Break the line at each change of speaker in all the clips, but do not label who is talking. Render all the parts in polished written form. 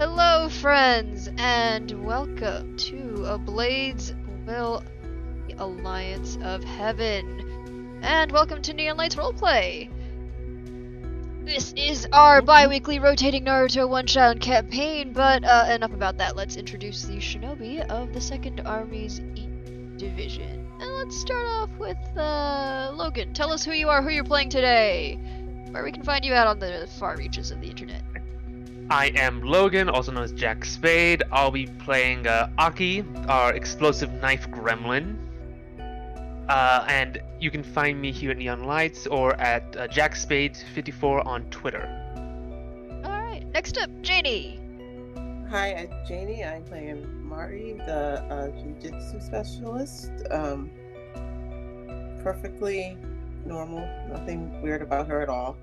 Hello, friends, and welcome to a Blades Will Alliance of Heaven. And welcome to Neon Lights Roleplay. This is our bi-weekly rotating Naruto one-shot campaign, but enough about that. Let's introduce the shinobi of the 2nd Army's E Division. And let's start off with Logan. Tell us who you are, who you're playing today, where we can find you out on the far reaches of the internet.
I am Logan, also known as Jack Spade. I'll be playing Aki, our explosive knife gremlin. And you can find me here at Neon Lights or at JackSpade54 on Twitter.
Alright, next up, Janie.
Hi, I'm Janie. I'm playing Mari, the Jiu-Jitsu specialist. Perfectly normal, nothing weird about her at all.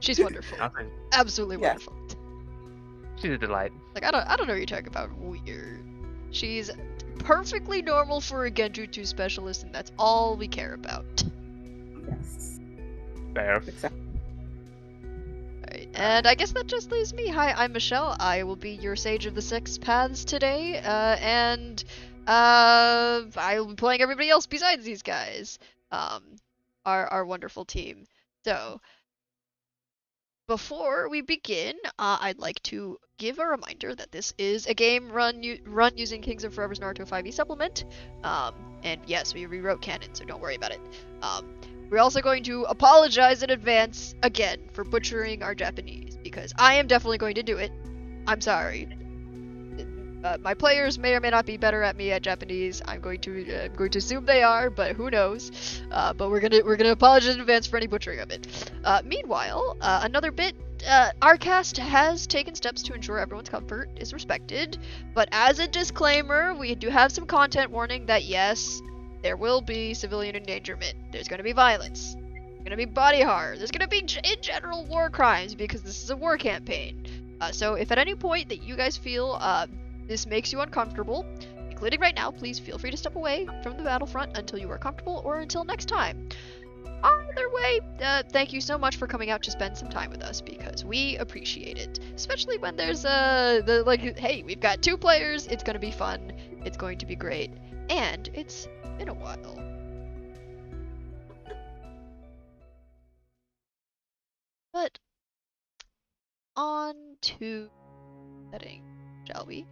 She's wonderful.
Nothing.
Absolutely
Yeah.
wonderful.
She's a delight.
Like I don't know what you're talking about weird. She's perfectly normal for a Genjutsu specialist, and that's all we care about.
Yes.
Fair.
Exactly.
Alright, and I guess that just leaves me. Hi, I'm Michelle. I will be your Sage of the Six Paths today, and I will be playing everybody else besides these guys. Our wonderful team. So, before we begin, I'd like to give a reminder that this is a game run using Kings of Forever's Naruto 5e supplement. And yes, we rewrote canon, so don't worry about it. We're also going to apologize in advance, again, for butchering our Japanese, because I am definitely going to do it. I'm sorry. My players may or may not be better at me at Japanese. I'm going to assume they are, but who knows? But we're gonna apologize in advance for any butchering of it. Meanwhile, another bit. Our cast has taken steps to ensure everyone's comfort is respected, but as a disclaimer, we do have some content warning that yes, there will be civilian endangerment. There's going to be violence. There's going to be body horror. There's going to be in general war crimes because this is a war campaign. So if at any point that you guys feel this makes you uncomfortable, including right now, please feel free to step away from the battlefront until you are comfortable or until next time. Either way, thank you so much for coming out to spend some time with us because we appreciate it. Especially when there's hey, we've got 2 players, it's gonna be fun, it's going to be great, and it's been a while. But on to setting, shall we?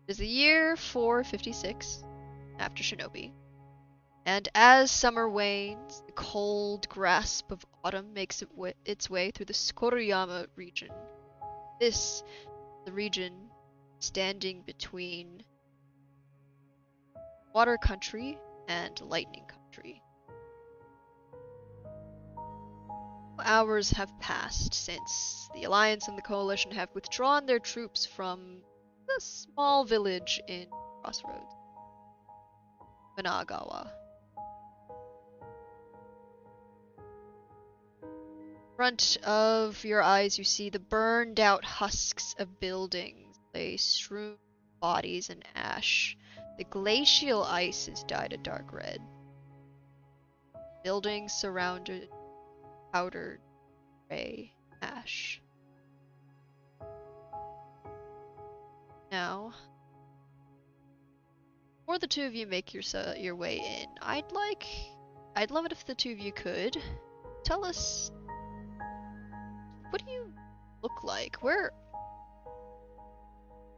It is the year 456 after Shinobi, and as summer wanes, the cold grasp of autumn makes its way through the Sukoruyama region. This is the region standing between water country and lightning country. Hours have passed since the Alliance and the Coalition have withdrawn their troops from the small village in Crossroads, Managawa. In front of your eyes, you see the burned out husks of buildings lay strewn bodies and ash. The glacial ice is dyed a dark red. Buildings surrounded powdered gray ash. Now, before the 2 of you make your way in, I'd love it if the 2 of you could tell us, what do you look like?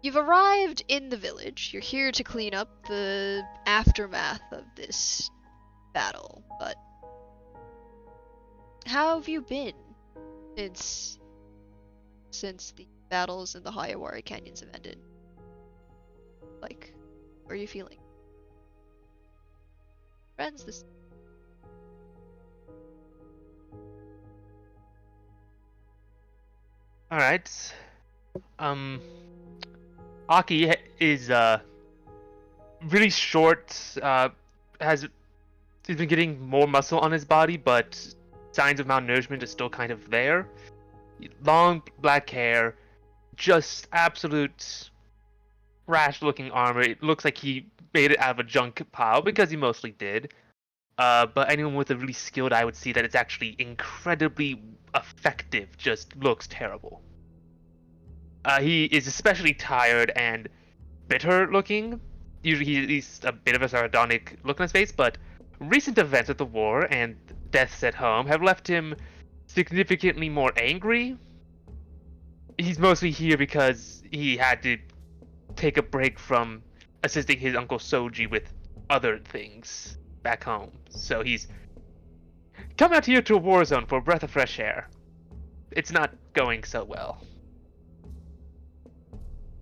You've arrived in the village. You're here to clean up the aftermath of this battle, but how have you been since the battles in the Hayawari Canyons have ended? Like, how are you feeling? Friends, this...
Alright. Aki is really short, he's been getting more muscle on his body, but signs of malnourishment is still kind of there. Long black hair, just absolute trash looking armor. It looks like he made it out of a junk pile because he mostly did. But anyone with a really skilled eye would see that it's actually incredibly effective. Just looks terrible. He is especially tired and bitter looking. Usually he's a bit of a sardonic look on his face, but recent events at the war and deaths at home have left him significantly more angry. He's mostly here because he had to take a break from assisting his uncle Soji with other things back home. So he's come out here to a war zone for a breath of fresh air. It's not going so well.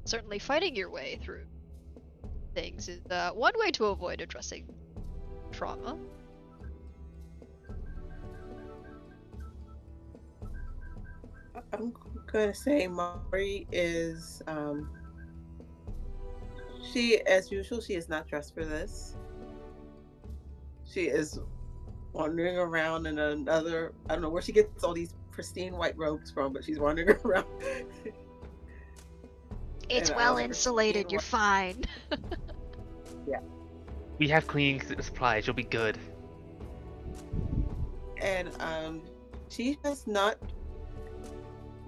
Certainly fighting your way through things is one way to avoid addressing trauma.
I'm gonna say Mari is she, as usual, she is not dressed for this. She is wandering around in another, I don't know where she gets all these pristine white robes from, but she's wandering around.
It's
And,
well insulated, you're fine.
Yeah.
We have cleaning supplies. You'll be good.
And she has not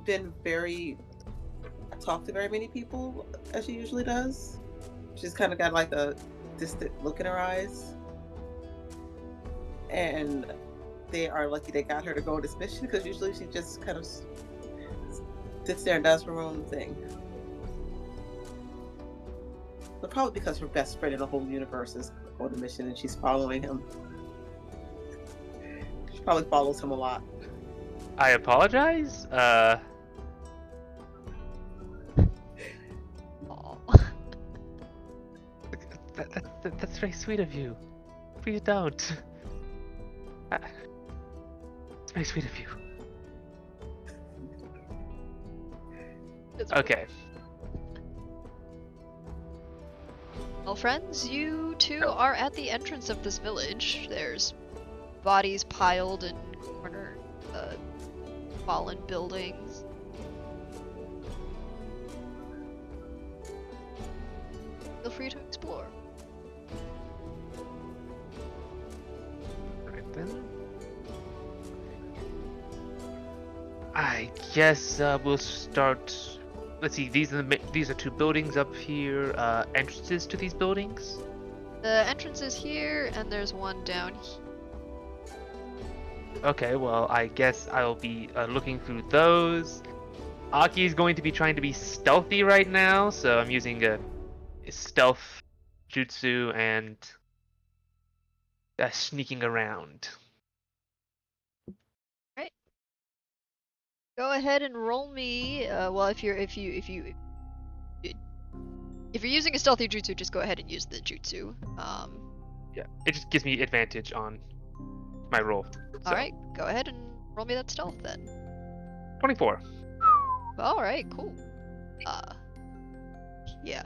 been talked to very many people as she usually does. She's kind of got like a distant look in her eyes. And they are lucky they got her to go on this mission, because usually she just kind of sits there and does her own thing. But probably because her best friend in the whole universe is on the mission and she's following him. She probably follows him a lot.
I apologize.
Aw.
That's very sweet of you. Please don't. It's very sweet of you.
It's
Okay.
Well, friends, you two are at the entrance of this village. There's bodies piled in corners, fallen buildings. Feel free to explore.
Right then. I guess we'll start. Let's see. These are two buildings up here. Entrances to these buildings.
The entrance is here, and there's one down here.
Okay. Well, I guess I'll be looking through those. Aki is going to be trying to be stealthy right now, so I'm using a stealth jutsu and sneaking around.
Go ahead and roll me. Well, if you're using a stealthy jutsu, just go ahead and use the jutsu.
Yeah, it just gives me advantage on my roll. So.
All right, go ahead and roll me that stealth then.
24.
All right, cool. Yeah.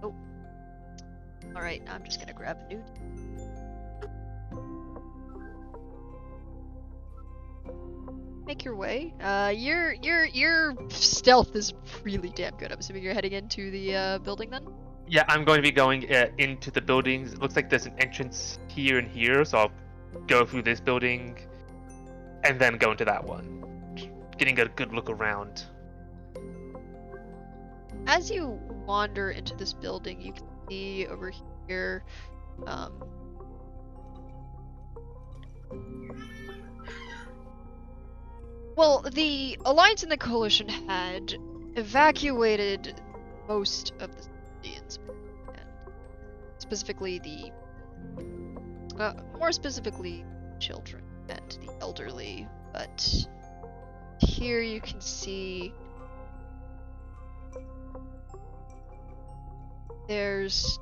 Oh. All right, I'm just gonna grab a new. Make your way. Your stealth is really damn good. I'm assuming you're heading into the building then?
Yeah, I'm going to be going into the buildings. It looks like there's an entrance here and here, so I'll go through this building and then go into that one. Getting a good look around.
As you wander into this building, you can see over here, well, the Alliance and the Coalition had evacuated most of the civilians, and specifically more specifically, children and the elderly. But here you can see there's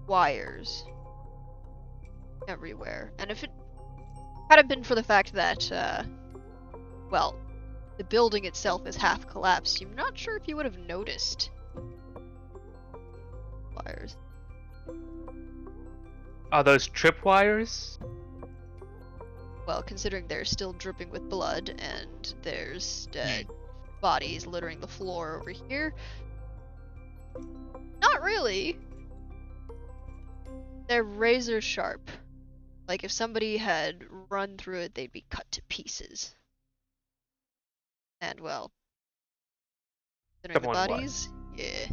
wires everywhere, and if it hadn't been for the fact that, well, the building itself is half collapsed, I'm not sure if you would have noticed wires.
Are those tripwires?
Well, considering they're still dripping with blood and there's dead bodies littering the floor over here, not really. They're razor sharp. Like if somebody had run through it, they'd be cut to pieces. And well, considering the
Someone what?
bodies, yeah.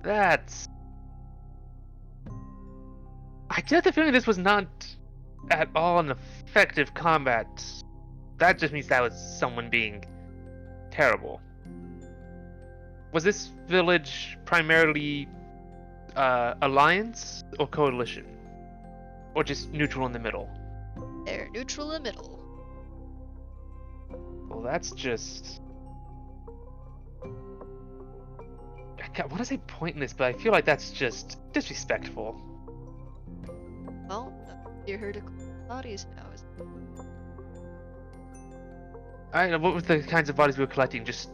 That's... I get the feeling this was not at all an effective combat. That just means that was someone being terrible. Was this village primarily alliance or coalition? Or just neutral in the middle?
They're neutral in the middle.
Well, that's just... I want to say pointless, but I feel like that's just disrespectful.
Well, you heard of bodies now.
I don't know, what were the kinds of bodies we were collecting? Just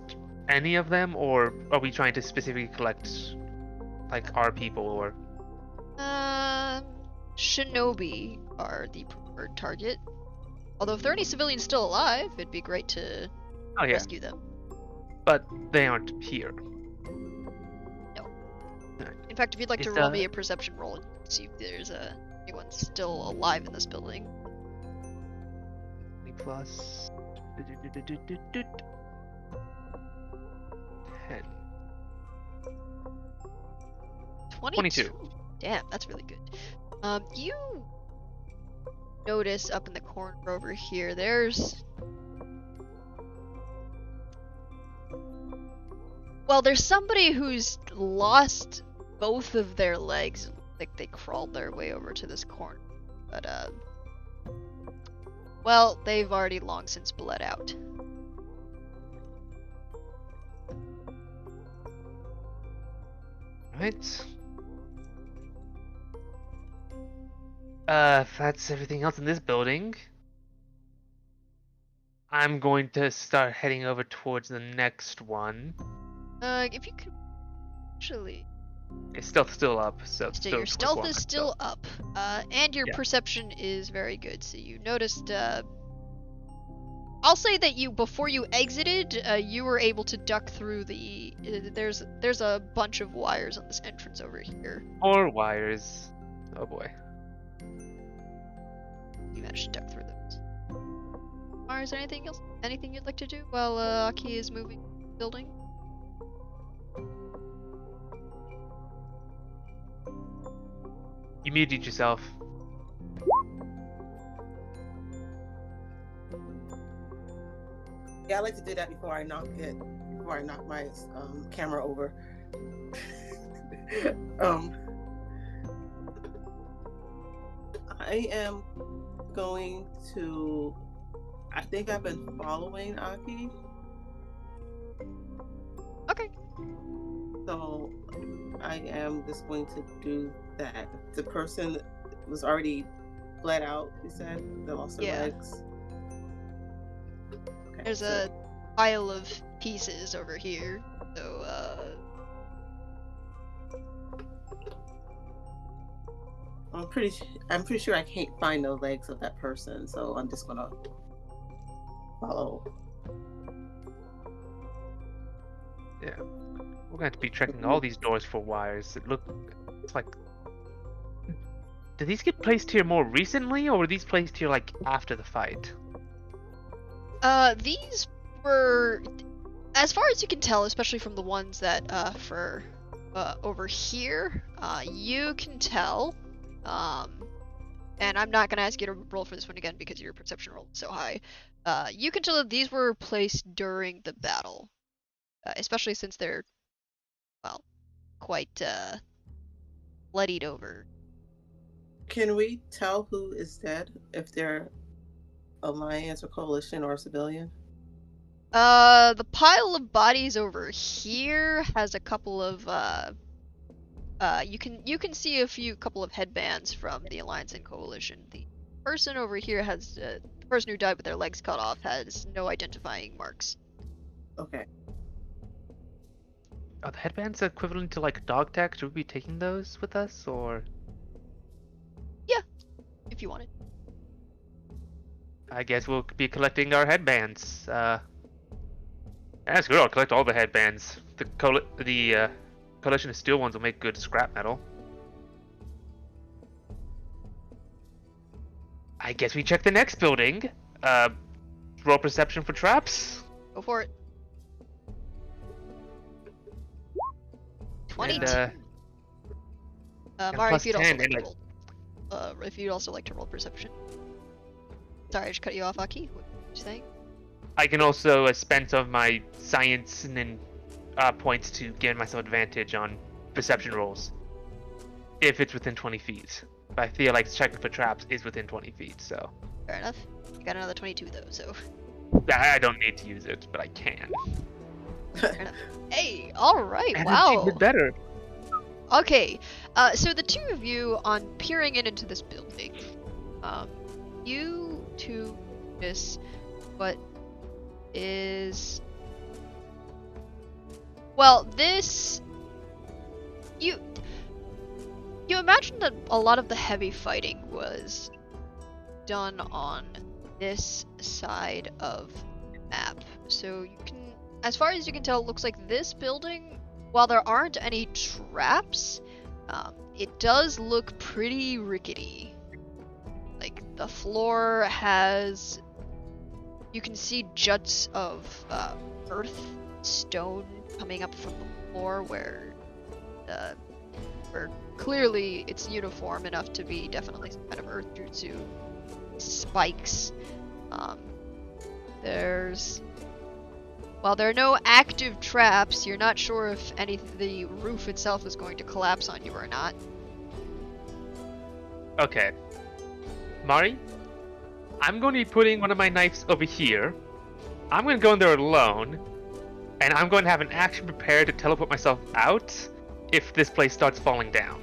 any of them, or are we trying to specifically collect, like, our people, or...
Shinobi are the preferred target. Although if there are any civilians still alive, it'd be great to
Oh, yeah.
rescue them.
But they aren't here.
No.
Alright.
In fact, if you'd like to
Is,
roll me a perception roll, see if there's anyone still alive in this building.
Plus... 10. 22.
Damn, that's really good. You notice up in the corner over here, there's... Well, there's somebody who's lost both of their legs. Like they crawled their way over to this corner. But, well, they've already long since bled out.
Right. If that's everything else in this building, I'm going to start heading over towards the next one.
If you could actually...
It's still up, so
Still, your stealth is still up, and your
Yeah.
perception is very good. So you noticed. I'll say that before you exited, you were able to duck through the. There's a bunch of wires on this entrance over here.
More wires. Oh boy.
You managed to duck through those. Is there anything else? Anything you'd like to do while Aki is moving the building?
You muted yourself.
Yeah, I like to do that before I knock my camera over. I am going to. I think I've been following Aki,
Okay.
so I am just going to do that. The person was already bled out. You said they lost their
Yeah.
legs. Okay,
There's
so-
a pile of pieces over here. So
I'm pretty sure I can't find the legs of that person, so I'm just gonna follow.
Yeah. We're going to be checking all these doors for wires. It's like... Did these get placed here more recently, or were these placed here, like, after the fight?
these were, as far as you can tell, especially from the ones that for over here, you can tell. And I'm not gonna ask you to roll for this one again because your perception roll is so high. You can tell that these were placed during the battle, especially since they're, well, quite bloodied over.
Can we tell who is dead if they're alliance or coalition or civilian?
The pile of bodies over here has a couple of you can see a couple of headbands from the Alliance and Coalition. The person over here has the person who died with their legs cut off has no identifying marks.
Okay.
Are the headbands equivalent to, like, dog tag? Should we be taking those with us, or...?
If you wanted.
I guess we'll be collecting our headbands. That's good. I'll collect all the headbands. The Coalition of Steel ones will make good scrap metal. I guess we check the next building. Roll perception for traps.
Go for it. 22.
And, and
Mari,
plus
if you'd also
10,
like to
and
roll, if you'd also like to roll perception. Sorry, I just cut you off, Aki. What were you saying?
I can also spend some of my science and points to give myself advantage on perception rolls. If it's within 20 feet. But I feel like checking for traps is within 20 feet, so.
Fair enough. You got another 22 though, so.
I don't need to use it, but I can.
Fair enough. Hey, alright,
And
wow.
it's better.
Okay, so the two of you on peering into this building, you two notice what is, well, this, you imagine that a lot of the heavy fighting was done on this side of the map. So you can, as far as you can tell, it looks like this building, while there aren't any traps, it does look pretty rickety. Like, the floor has, you can see juts of earth, stone coming up from the floor where clearly it's uniform enough to be definitely some kind of earth jutsu. Spikes. While there are no active traps, you're not sure if the roof itself is going to collapse on you or not.
Okay. Mari, I'm going to be putting one of my knives over here. I'm going to go in there alone. And I'm going to have an action prepared to teleport myself out if this place starts falling down.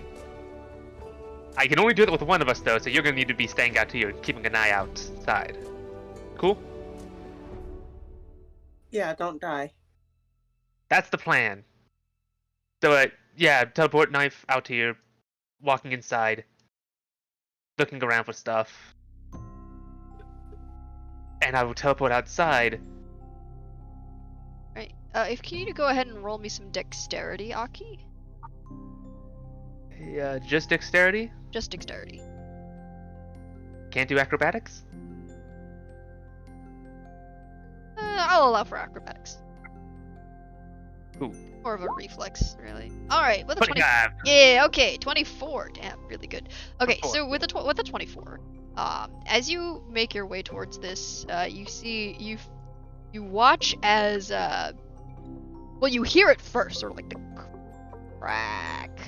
I can only do that with one of us, though, so you're going to need to be staying out here, keeping an eye outside. Cool?
Yeah, don't die.
That's the plan. So, yeah, teleport knife out here, walking inside, looking around for stuff. And I will teleport outside.
Right. If can you go ahead and roll me some dexterity, Aki?
Yeah, just dexterity?
Just dexterity.
Can't do acrobatics?
I'll allow for acrobatics.
Ooh.
More of a reflex, really. Alright, with a 20.
25.
Yeah, okay, 24. Damn, really good. Okay,
24.
so with a 24, as you make your way towards this, you watch as well, you hear it first, sort of like the crack,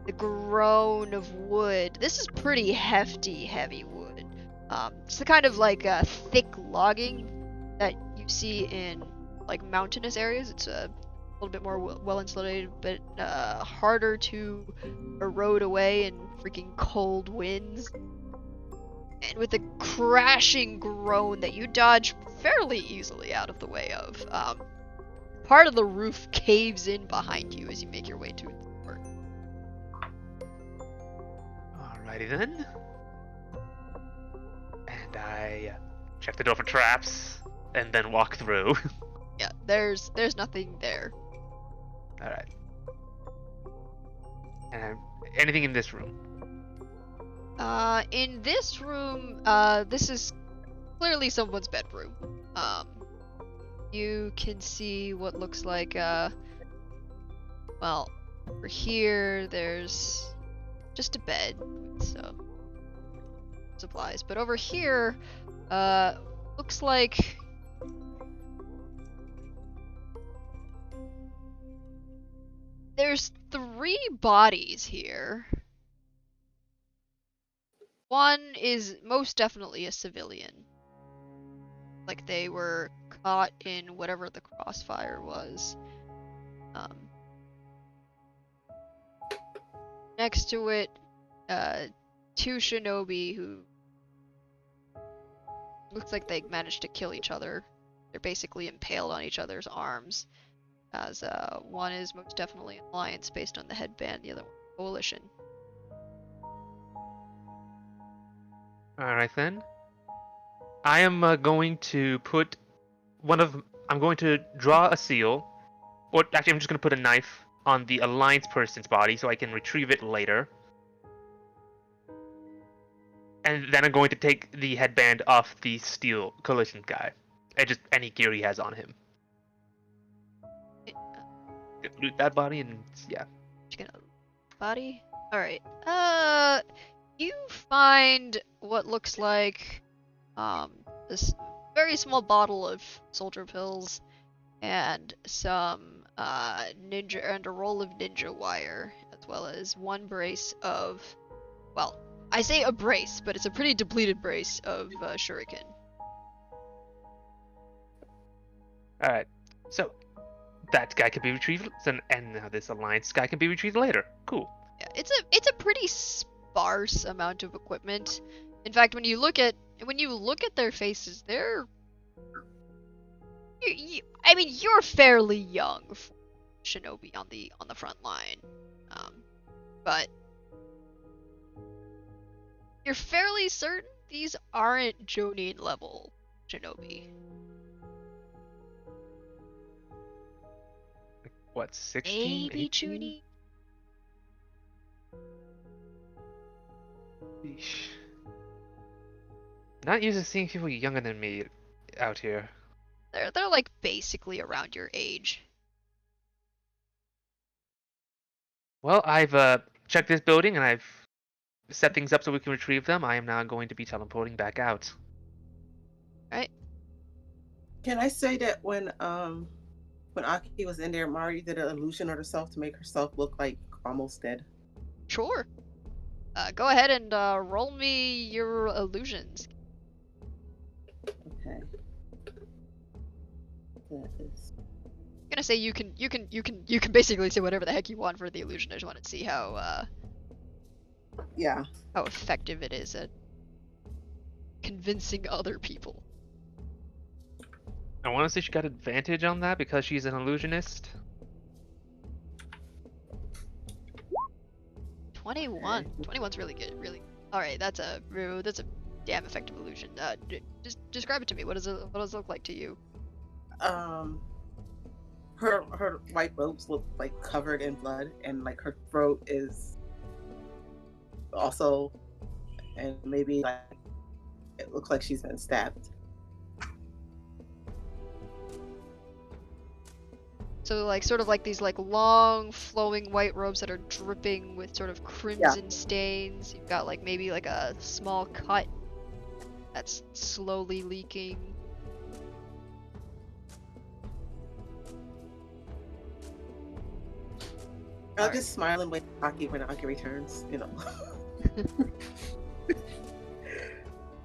the groan of wood. This is pretty hefty, heavy wood. It's the kind of like thick logging that you see in like mountainous areas. It's a little bit more well insulated, but harder to erode away in freaking cold winds. And with a crashing groan that you dodge fairly easily out of the way of, part of the roof caves in behind you as you make your way to the door.
Alrighty then. And I check the door for traps, and then walk through.
Yeah, there's nothing there.
Alright. And anything in this room?
In this room, this is clearly someone's bedroom. You can see what looks like, well, over here, there's just a bed with some supplies. But over here, looks like there's 3 bodies here. One is most definitely a civilian. Like they were caught in whatever the crossfire was. Next to it, 2 shinobi who looks like they managed to kill each other. They're basically impaled on each other's arms. As one is most definitely an alliance based on the headband, the other one coalition.
Alright then. I am going to put I'm going to draw a seal, or actually I'm just going to put a knife on the alliance person's body so I can retrieve it later. And then I'm going to take the headband off the steel collision guy. And just any gear he has on him. Loot that body and yeah.
Just gonna body. All right. You find what looks like this very small bottle of soldier pills and some ninja and a roll of ninja wire, as well as one brace of, well, I say a brace, but it's a pretty depleted brace of shuriken.
Alright. So that guy can be retrieved and now this alliance guy can be retrieved later. Cool.
Yeah, it's a pretty sparse amount of equipment. In fact, when you look at their faces, they're I mean, you're fairly young for shinobi on the front line, but you're fairly certain these aren't Jonin level shinobi.
What, 16?
Maybe
18?
Junin?
Yeesh. Not used to seeing people younger than me out here.
They're like basically around your age.
Well, I've checked this building and I've set things up so we can retrieve them. I am now going to be teleporting back out.
Right?
Can I say that when Aki was in there, Mari did an illusion on herself to make herself look like almost dead?
Sure. Go ahead and roll me your illusions.
Okay. That is.
I'm gonna say you can basically say whatever the heck you want for the illusion. I just want to see how
Yeah.
how effective it is at convincing other people.
I want to say she got advantage on that because she's an illusionist.
21. 21's really good. Really. All right, that's a damn effective illusion. Just describe it to me. What does it look like to you?
Her white robes look like covered in blood, and like her throat is also, and maybe like it looks like she's been stabbed.
So like sort of like these like long flowing white robes that are dripping with sort of crimson stains. You've got like maybe like a small cut that's slowly leaking.
I'll just smile and wait for Aki when Aki returns, you know.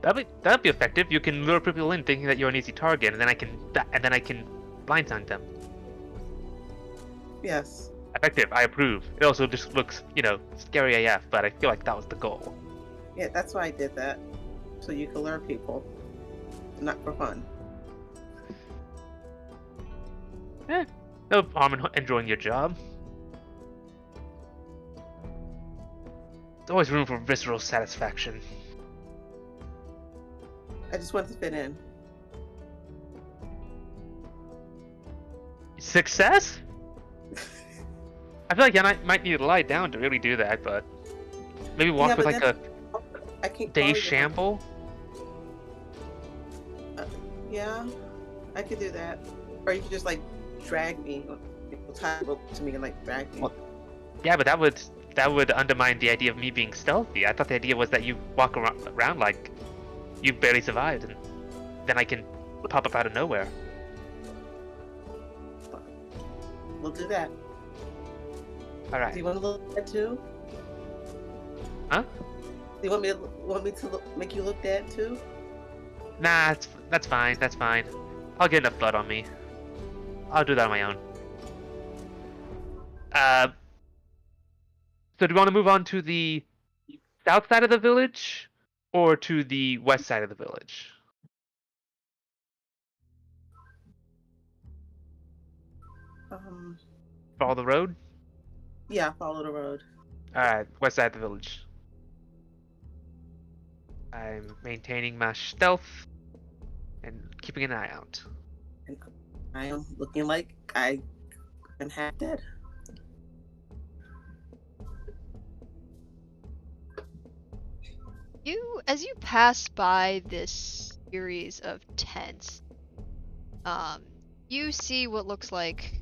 That'd be effective. You can lure people in thinking that you're an easy target, and then I can blindside them.
Yes.
Effective. I approve. It also just looks, scary AF, but I feel like that was the goal.
Yeah, that's why I did that. So you can lure people. Not for fun.
No harm in enjoying your job. There's always room for visceral satisfaction.
I just want to fit in.
Success? I feel like I might need to lie down to really do that, but maybe walk with like
I can't
day shamble.
Yeah, I could do that. Or you could just like drag me, tie a rope to me and like drag me.
Well, yeah, but that would undermine the idea of me being stealthy. I thought the idea was that you walk around like you barely survived, and then I can pop up out of nowhere.
We'll do that.
All right.
Do you want to look at that too?
Huh?
Do you want me to make you look dead too?
Nah, that's fine. That's fine. I'll get enough blood on me. I'll do that on my own. So do you want to move on to the south side of the village or to the west side of the village? Follow the road?
Yeah, follow the road.
Alright, west side of the village. I'm maintaining my stealth and keeping an eye out.
And I am looking like I'm half dead.
As you pass by this series of tents, you see what looks like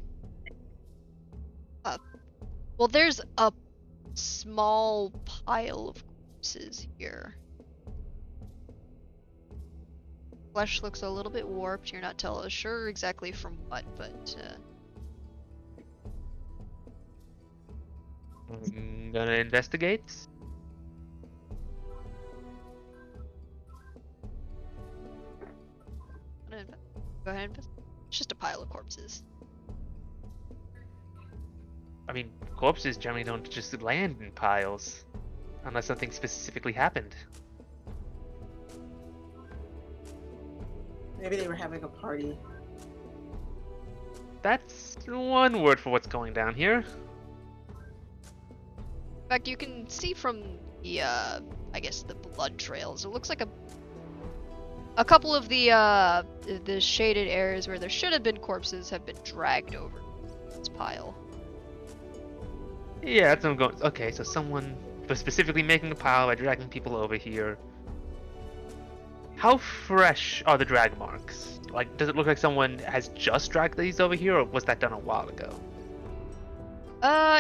well, there's a small pile of corpses here. Flesh looks a little bit warped. You're not sure exactly from what, but
I'm gonna investigate.
go ahead. It's just a pile of corpses.
I mean, corpses generally don't just land in piles, unless something specifically happened.
Maybe they were having a party.
That's one word for what's going down here.
In fact, you can see from the, I guess the blood trails. It looks like a couple of the shaded areas where there should have been corpses have been dragged over this pile.
Yeah, that's what I'm going. Okay, so someone was specifically making a pile by dragging people over here. How fresh are the drag marks? Like, does it look like someone has just dragged these over here, or was that done a while ago?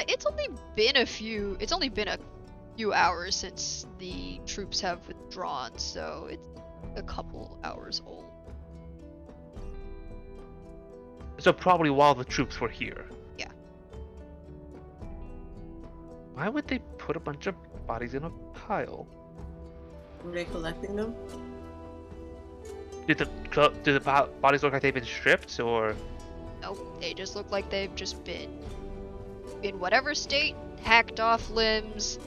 It's only been a few hours since the troops have withdrawn, so it's a couple hours old.
So probably while the troops were here.
Yeah.
Why would they put a bunch of bodies in a pile?
Were they collecting them?
Do the bodies look like they've been stripped, or?
Nope, they just look like they've just been in whatever state, hacked off limbs.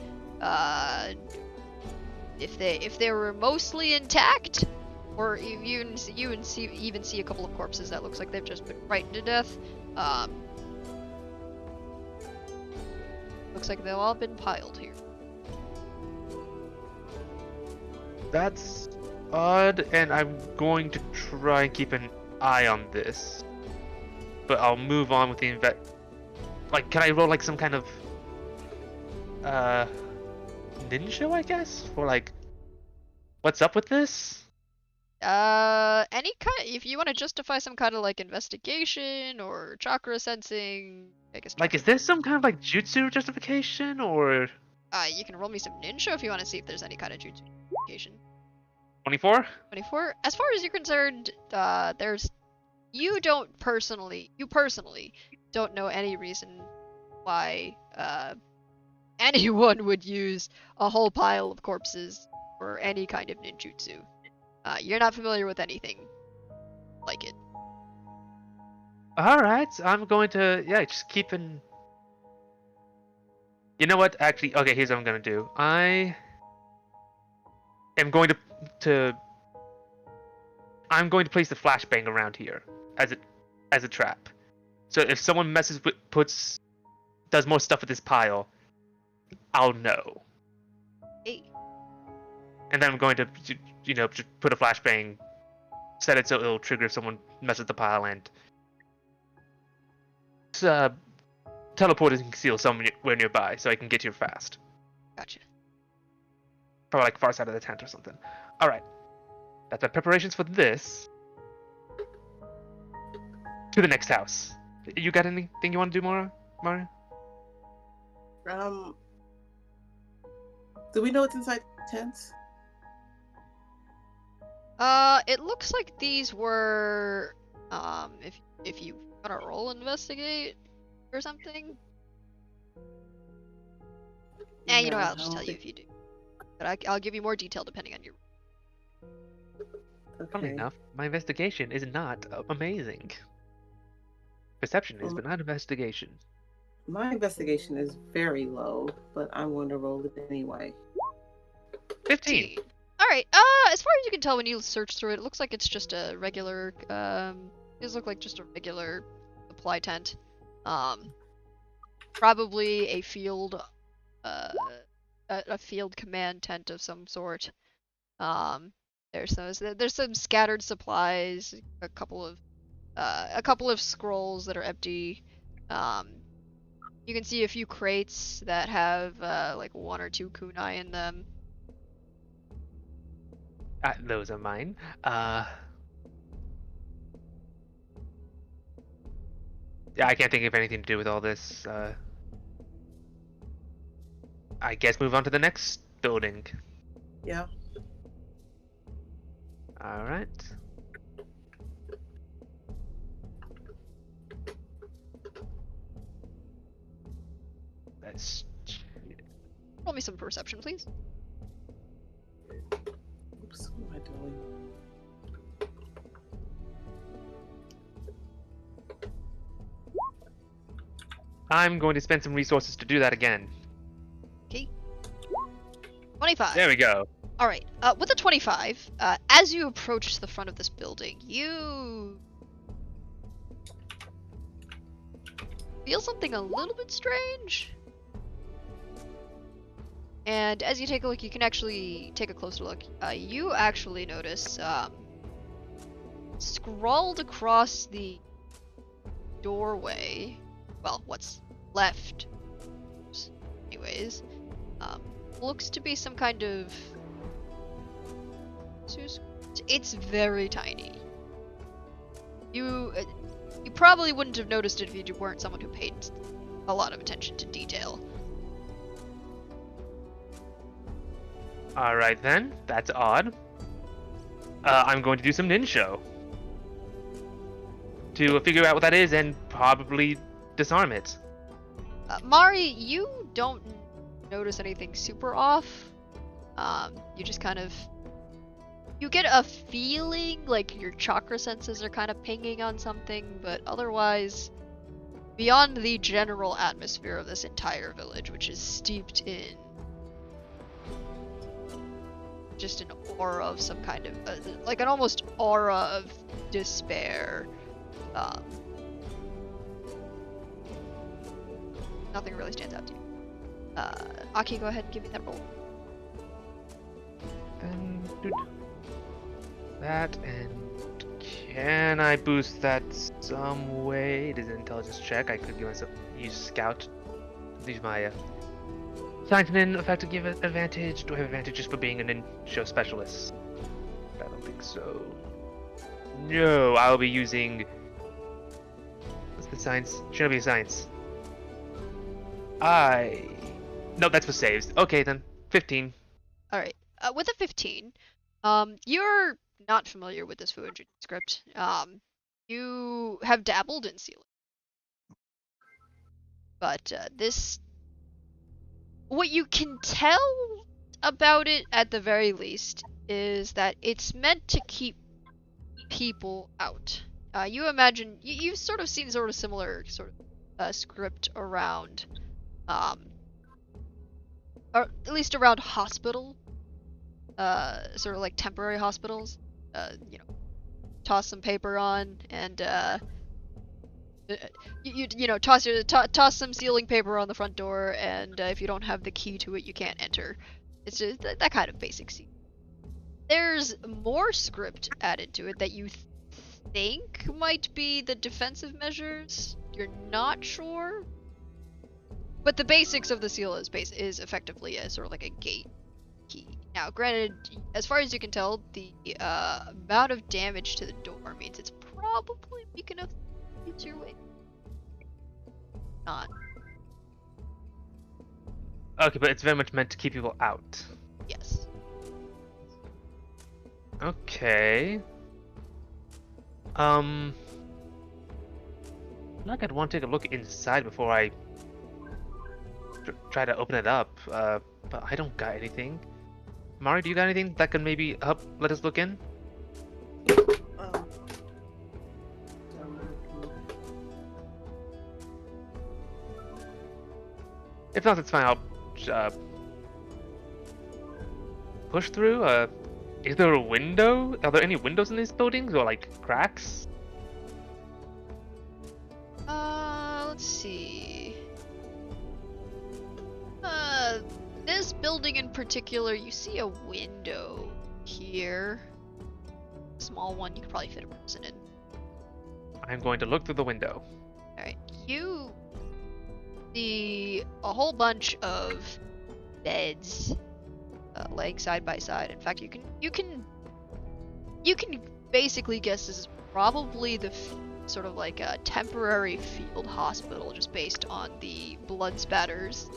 If they were mostly intact, or you even see a couple of corpses that looks like they've just been frightened to death. Looks like they've all been piled here.
That's odd, and I'm going to try and keep an eye on this. But I'll move on with the Like, can I roll like some kind of ninja, I guess? For like, what's up with this?
Any kind, if you want to justify some kind of like investigation or chakra sensing, I guess.
Like, is this some kind of like jutsu justification, or?
You can roll me some ninja if you want to see if there's any kind of jutsu justification.
24?
24. As far as you're concerned, you personally don't know any reason why anyone would use a whole pile of corpses for any kind of ninjutsu. You're not familiar with anything like it.
Alright, I'm going to, just keep an... You know what, actually, okay, here's what I'm going to do. I am going I'm going to place the flashbang around here as a trap. So if someone does more stuff with this pile, I'll know.
Hey.
And then I'm going to, just put a flashbang, set it so it'll trigger if someone messes with the pile, and teleport and conceal somewhere nearby so I can get here fast.
Gotcha.
Probably like far side of the tent or something. Alright. That's my preparations for this. To the next house. You got anything you want to do, Mario?
Do we know what's inside the tents?
It looks like these were, if you want to roll investigate or something. You know what, I'll just tell you if you do. But I'll give you more detail depending on your...
Okay.
Funnily enough, my investigation is not amazing. Perception is, but not investigation.
My investigation is very low, but I'm going to roll it anyway.
15!
Alright, as far as you can tell when you search through it, it looks like it's just a regular, these look like just a regular supply tent. Probably a field, a field command tent of some sort. There's some scattered supplies, a couple of scrolls that are empty. You can see a few crates that have like 1 or 2 kunai in them.
Those are mine. Yeah, I can't think of anything to do with all this. I guess move on to the next building.
Yeah.
All right. That's
Roll me some perception, please.
Oops, what am I doing?
I'm going to spend some resources to do that again.
Okay. 25.
There we go.
All right. With a 25, as you approach the front of this building, you feel something a little bit strange. And as you take a look, you can actually take a closer look. You actually notice scrawled across the doorway, well, what's left, anyways, looks to be some kind of. It's very tiny. You probably wouldn't have noticed it if you weren't someone who paid a lot of attention to detail.
All right then. That's odd. I'm going to do some ninja to figure out what that is and probably disarm it.
Mari, you don't notice anything super off. You just kind of. You get a feeling like your chakra senses are kind of pinging on something, but otherwise, beyond the general atmosphere of this entire village, which is steeped in just an aura of some kind of, like an almost aura of despair. Nothing really stands out to you. Aki, go ahead and give me that roll.
That, and can I boost that some way? It is an intelligence check. I could give myself use scout. Use my science effect to give it advantage. Do I have advantage just for being a ninja specialist? I don't think so. No, I'll be using. What's the science? Shouldn't be science. No, that's for saves. Okay then, 15.
All right. With a 15, you're not familiar with this Fuji script. You have dabbled in sealing, but what you can tell about it at the very least is that it's meant to keep people out. You imagine you've sort of seen sort of similar sort of script around, or at least around hospital, sort of like temporary hospitals. Toss some paper on and toss some sealing paper on the front door, and if you don't have the key to it, you can't enter. It's just that kind of basic scene. There's more script added to it that you think might be the defensive measures. You're not sure, but the basics of the seal is effectively a sort of like a gate key. Now, granted, as far as you can tell, the amount of damage to the door means it's probably weak enough to get your way. Not.
Okay, but it's very much meant to keep people out.
Yes.
Okay. Like I'd want to take a look inside before I try to open it up. But I don't got anything. Mari, do you got anything that could maybe help let us look in? If not, that's fine. I'll push through. Is there a window? Are there any windows in these buildings or like cracks?
Let's see. This building in particular, you see a window here. Small one, you could probably fit a person in.
I'm going to look through the window.
Alright, you see a whole bunch of beds laying side by side. In fact, you can you can basically guess this is probably the sort of like a temporary field hospital, just based on the blood spatters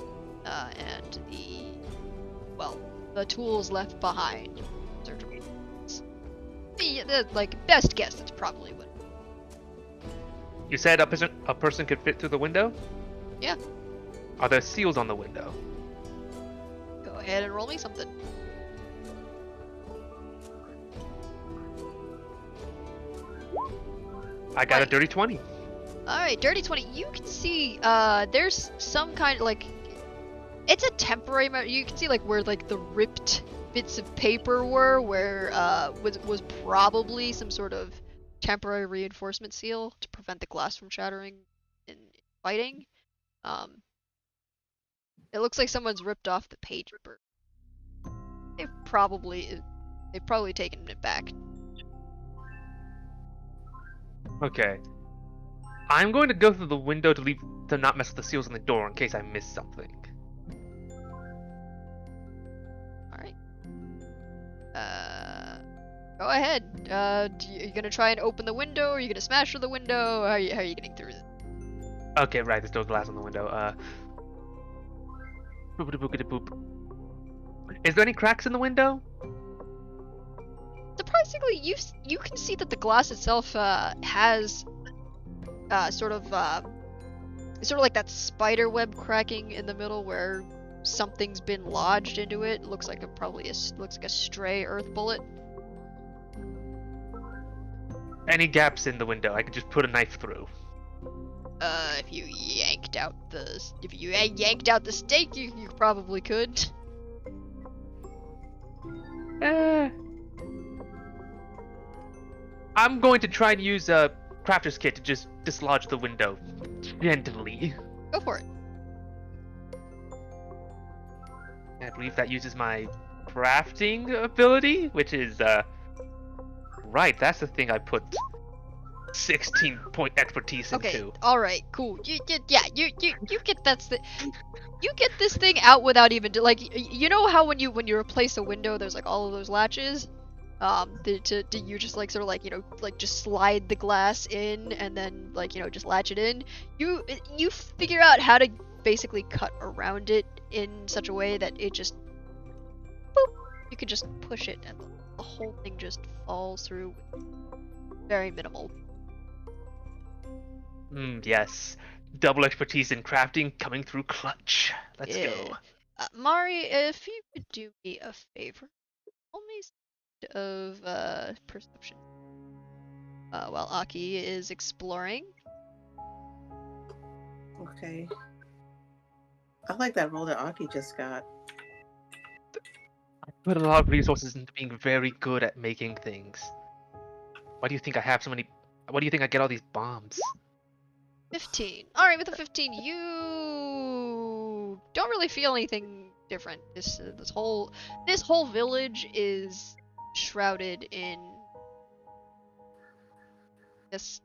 and the tools left behind. Surgical tools. The like best guess, that's probably what.
You said a person could fit through the window?
Yeah.
Are there seals on the window?
Go ahead and roll me something.
I got a dirty 20.
Alright, dirty 20. You can see there's some kind of like, it's a temporary you can see like where like the ripped bits of paper were, where was probably some sort of temporary reinforcement seal to prevent the glass from shattering in fighting. It looks like someone's ripped off the paper. They've probably taken it back.
Okay. I'm going to go through the window to not mess with the seals on the door in case I miss something.
Alright. Go ahead. Are you gonna try and open the window? Or are you gonna smash through the window? How are you getting through it?
Okay, right, there's no glass on the window. Boop-a-doop-a-doop. Is there any cracks in the window?
Surprisingly, you can see that the glass itself has sort of like that spider web cracking in the middle where something's been lodged into it. Looks like looks like a stray earth bullet.
Any gaps in the window I could just put a knife through?
If you yanked out the stake, you probably could.
I'm going to try and use a crafter's kit to just dislodge the window gently.
Go for it.
I believe that uses my crafting ability, which is right. That's the thing I put 16-point expertise
Okay.
into.
All right. Cool. You get you get this thing out without even you know how when you replace a window, there's like all of those latches. Do you just like sort of like like just slide the glass in and then like just latch it in? You figure out how to basically cut around it in such a way that it just boop. You can just push it and the whole thing just falls through with very minimal.
Yes. Double expertise in crafting coming through clutch. Let's go.
Mari, if you could do me a favor, roll me of perception while Aki is exploring.
Okay. I like that roll that Aki just got.
I put a lot of resources into being very good at making things. Why do you think I have so many? Why do you think I get all these bombs?
15. Alright, with a 15, you don't really feel anything different. This whole village is shrouded in this.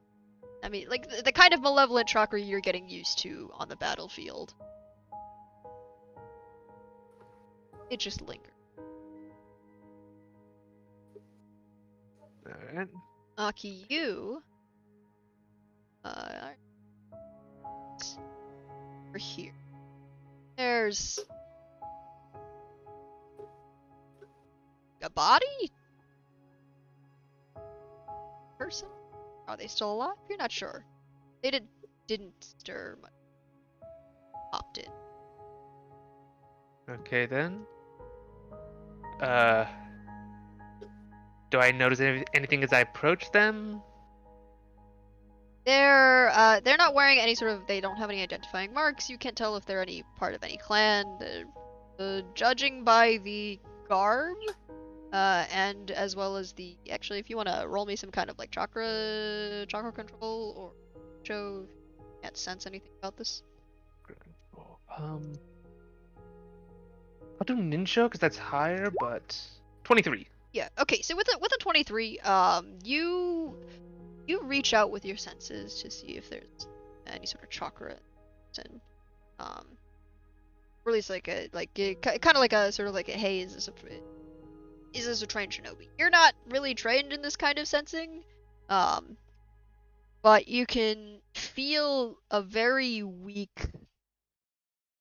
I mean, like the kind of malevolent chakra you're getting used to on the battlefield. It just lingers.
Alright.
Aki, you over here. There's a body? Person? Are they still alive? You're not sure. They didn't stir much. Popped in.
Okay then. Do I notice anything as I approach them?
They're not wearing any sort of. They don't have any identifying marks. You can't tell if they're any part of any clan. Judging by the garb, and as well as the. Actually, if you want to roll me some kind of like chakra control or show, if you can't sense anything about this.
I'll do ninja because that's higher, but 23.
Yeah. Okay. So with a 23, you reach out with your senses to see if there's any sort of chakra, and release kind of like a sort of like a haze. is as a trained shinobi. You're not really trained in this kind of sensing, but you can feel a very weak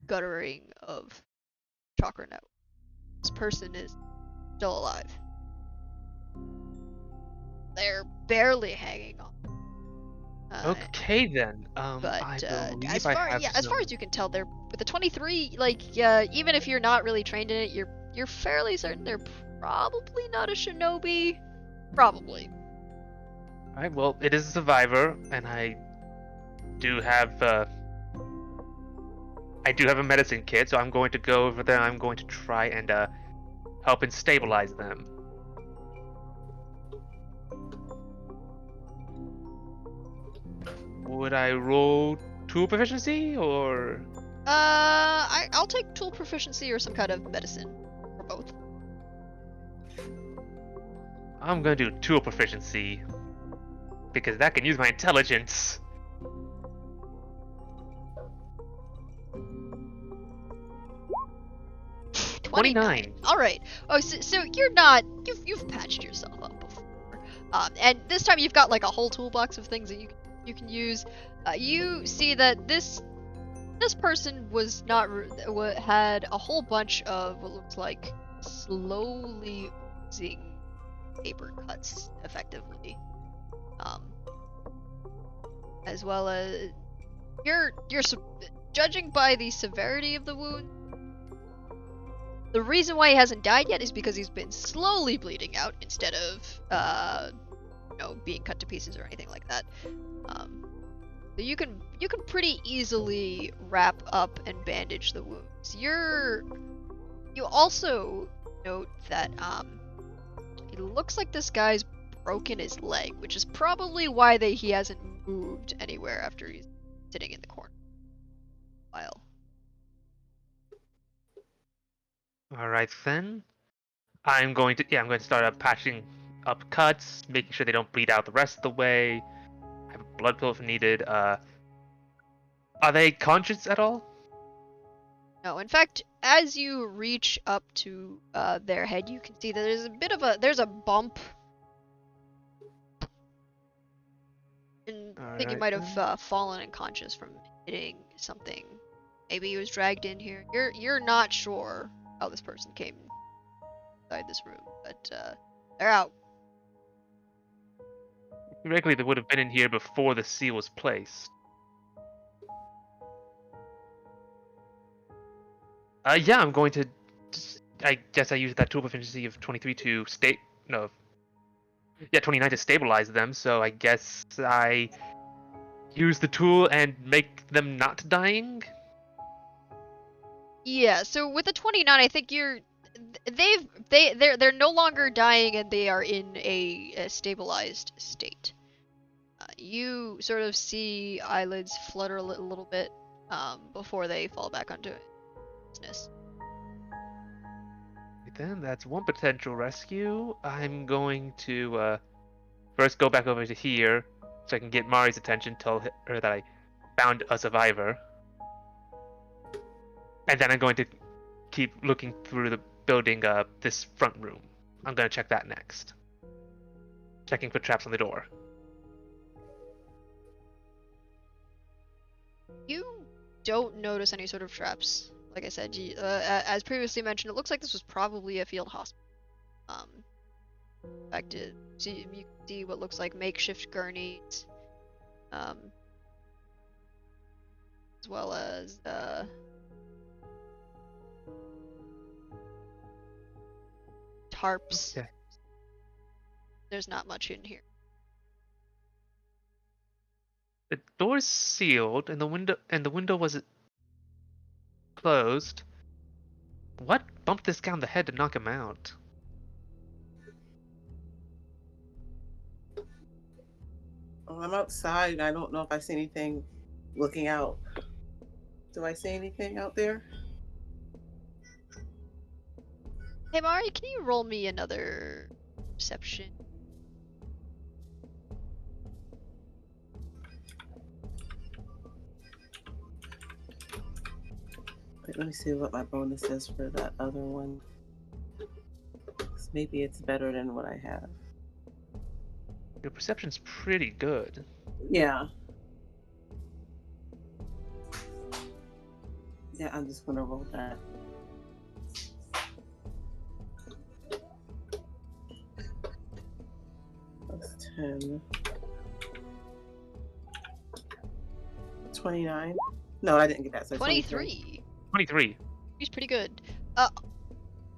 guttering of chakra now. This person is still alive. They're barely hanging on.
Okay then.
But
I
as
believe I
far
have
as far
some.
as you can tell, they're with the 23. Like, even if you're not really trained in it, you're fairly certain they're probably not a shinobi. Probably.
Alright, well, it is a survivor, and I do have a medicine kit, so I'm going to go over there and I'm going to try and help and stabilize them. Would I roll tool proficiency or
I'll take tool proficiency or some kind of medicine, or both.
I'm gonna do tool proficiency because that can use my intelligence. 29.
All right. Oh, so you're not. You've patched yourself up before. And this time you've got like a whole toolbox of things that you can use. You see that this person was not had a whole bunch of what looks like slowly oozing paper cuts, effectively. As well as you're judging by the severity of the wound. The reason why he hasn't died yet is because he's been slowly bleeding out instead of, being cut to pieces or anything like that. So you can pretty easily wrap up and bandage the wounds. You also note that it looks like this guy's broken his leg, which is probably why he hasn't moved anywhere after he's sitting in the corner. While.
All right then. I'm going to start patching up cuts, making sure they don't bleed out the rest of the way. I have a blood pill if needed. Are they conscious at all?
No, in fact, as you reach up to their head, you can see that there's a bump. And I think he might have fallen unconscious from hitting something. Maybe he was dragged in here. You're not sure how this person came inside this room, but they're out.
Theoretically, they would have been in here before the seal was placed. Yeah, I'm going to. I guess I used that tool proficiency of 23 to 29 to stabilize them. So I guess I use the tool and make them not dying.
Yeah. So with the 29, I think they're no longer dying and they are in a stabilized state. You sort of see eyelids flutter a little bit before they fall back onto business.
Then that's one potential rescue. I'm going to first go back over to here so I can get Mari's attention, tell her that I found a survivor. And then I'm going to keep looking through the building, this front room. I'm going to check that next. Checking for traps on the door.
You don't notice any sort of traps. Like I said, as previously mentioned, it looks like this was probably a field hospital. In fact, you can see what looks like makeshift gurneys, as well as tarps.
Okay.
There's not much in here.
The door's sealed, and the window was closed. What bumped this guy on the head to knock him out?
Oh, I'm outside and I don't know if I see anything looking out. Do I see anything out there?
Hey Mari, can you roll me another perception?
Wait, let me see what my bonus is for that other one. maybe it's better than what I have.
Your perception's pretty good.
Yeah. Yeah, I'm just gonna roll that. Plus 10. 29. No, I didn't get that. So
23.
23.
He's pretty good.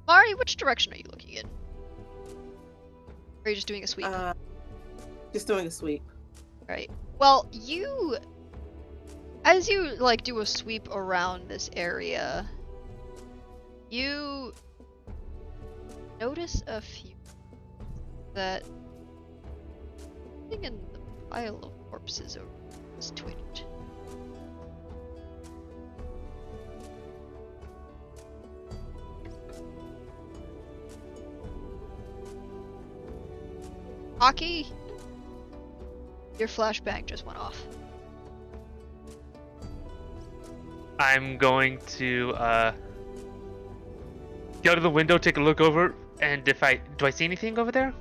Mari, which direction are you looking in? Or are you just doing a sweep?
Just doing a sweep.
Right. Well, as you like do a sweep around this area, you notice a few that something in the pile of corpses over is twitched. Aki, your flashbang just went off.
I'm going to go to the window, take a look over, and do I see anything over there?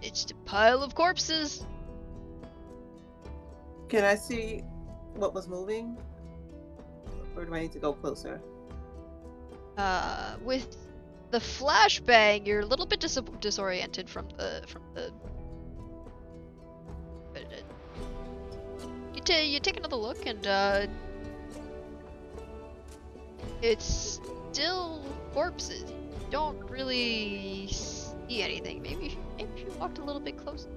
It's the pile of corpses.
Can I see what was moving? Or do I need to go closer?
With the flashbang, you're a little bit disoriented from the. You take another look and it's still corpses. You don't really see anything. Maybe if you walked a little bit closer.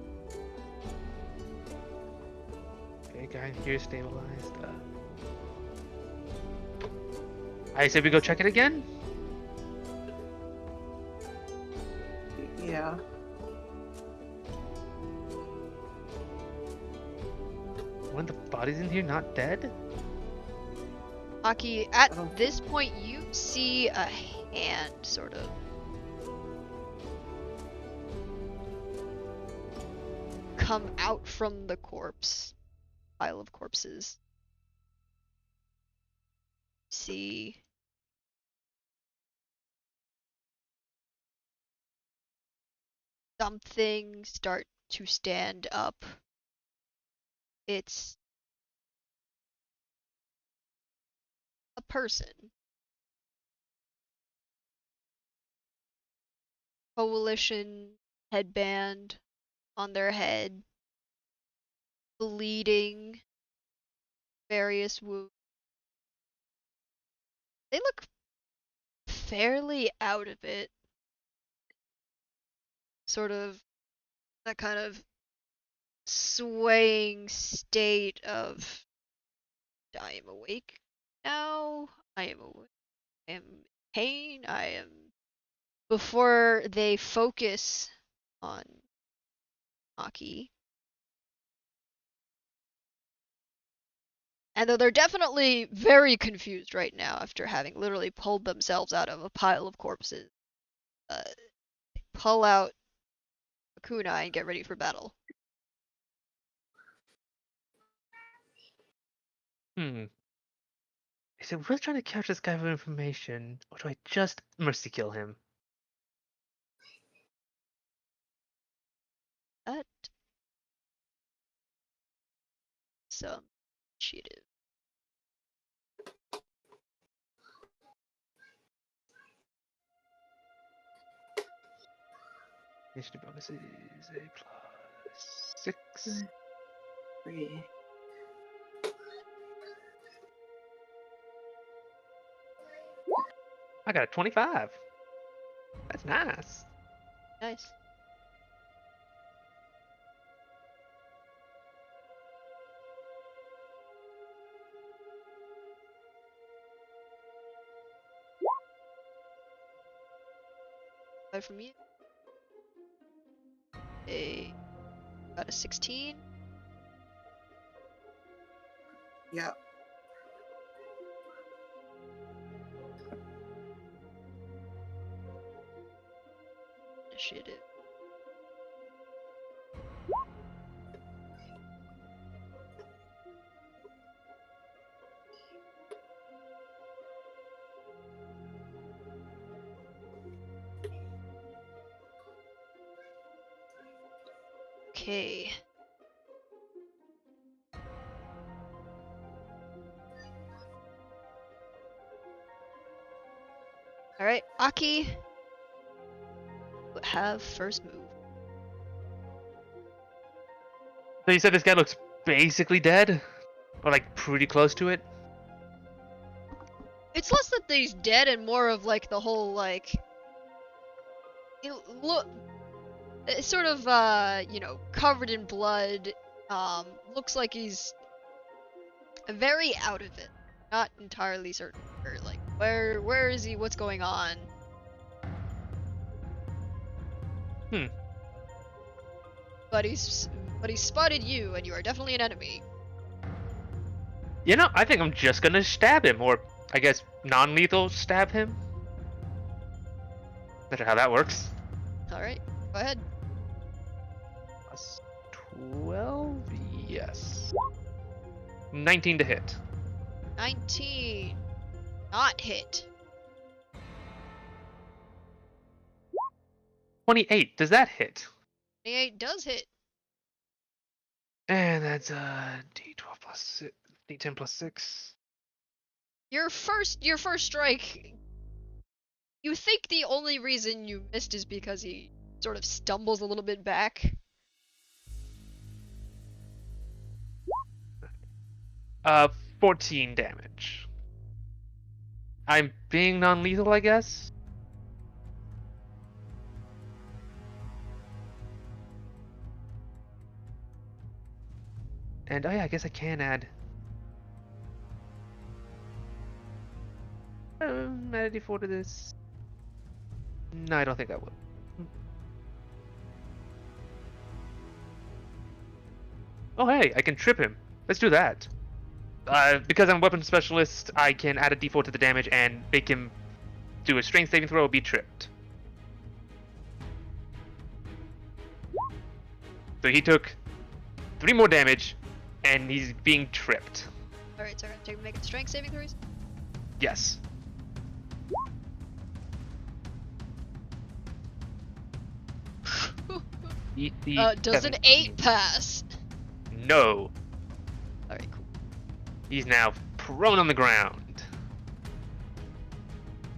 Okay, guy here stabilized. I said we go check it again?
Yeah.
One of the bodies in here not dead?
Aki, at this point, you see a hand sort of come out from the pile of corpses. See something start to stand up. It's a person. Coalition headband on their head, bleeding, various wounds. They look fairly out of it. Sort of that kind of swaying state of I am awake now, I am in pain, I am before they focus on Aki. And though they're definitely very confused right now after having literally pulled themselves out of a pile of corpses, they pull out a kunai and get ready for battle.
Is it worth trying to catch this guy for information, or do I just mercy kill him?
That some initiative.
Initiative bonus is a +6.
3.
I got a 25. That's nice.
Nice. From you. Got a 16.
Yeah.
Initiative. Okay. Alright, Aki, have first move.
So you said this guy looks basically dead? Or like pretty close to it?
It's less that he's dead and more of like the whole like look, it's sort of you know, covered in blood. Looks like he's very out of it. Not entirely certain where, like, where is he? What's going on?
Hmm.
But he spotted you, and you are definitely an enemy.
You know, I think I'm just gonna stab him, or I guess non-lethal stab him. Not sure how that works.
All right, go ahead.
Plus 12? Yes. 19 to hit.
19, not hit.
28, does that hit?
28 does hit.
And that's D12 plus 6, D10 plus 6.
Your first strike. You think the only reason you missed is because he sort of stumbles a little bit back.
14 damage. I'm being non-lethal, I guess? And oh yeah, I guess I can add... add a D4 to this. No, I don't think I will. Oh hey, I can trip him. Let's do that. Because I'm a weapon specialist, I can add a D4 to the damage and make him do a strength saving throw or be tripped. So he took 3 more damage, and he's being tripped.
Alright, so I'm gonna make a strength saving throws.
Yes.
Does an 8 pass?
No.
Alright, cool.
He's now prone on the ground.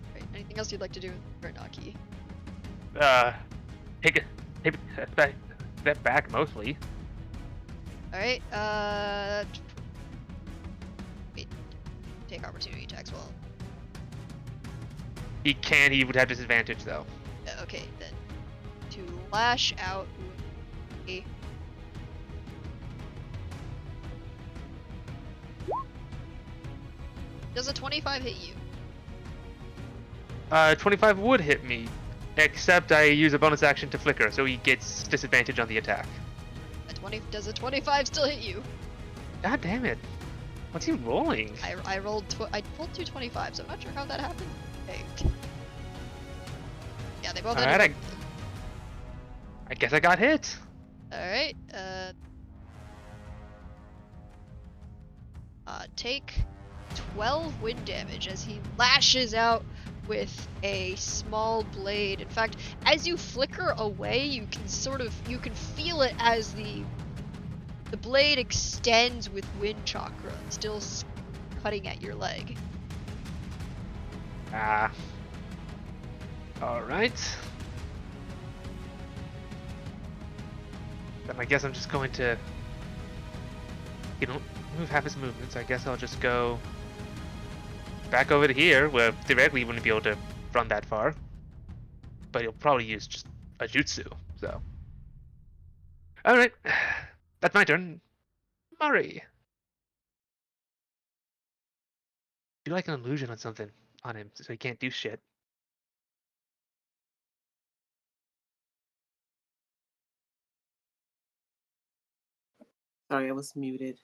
Alright, anything else you'd like to do with Naki?
Take a step back mostly.
Alright, wait. Take opportunity attacks well.
He can, he would have disadvantage though.
Okay, then. To lash out. Okay. Does a 25 hit you?
25 would hit me, except I use a bonus action to flicker, so he gets disadvantage on the attack.
Does a 25 still hit you?
God damn it. What's he rolling?
I rolled 2 25s. I'm not sure how that happened. Okay. Yeah, they both
Alright,
ended.
I guess I got hit.
Alright, take 12 wind damage as he lashes out with a small blade. In fact, as you flicker away, you can feel it as the blade extends with wind chakra, still cutting at your leg.
Alright. Then I guess I'm just going to... You don't move half his movement, so I guess I'll just go back over to here, where theoretically he wouldn't be able to run that far. But he'll probably use just a jutsu, so... Alright. That's my turn. Murray. Do like an illusion on something on him, so he can't do shit.
Sorry, I was muted.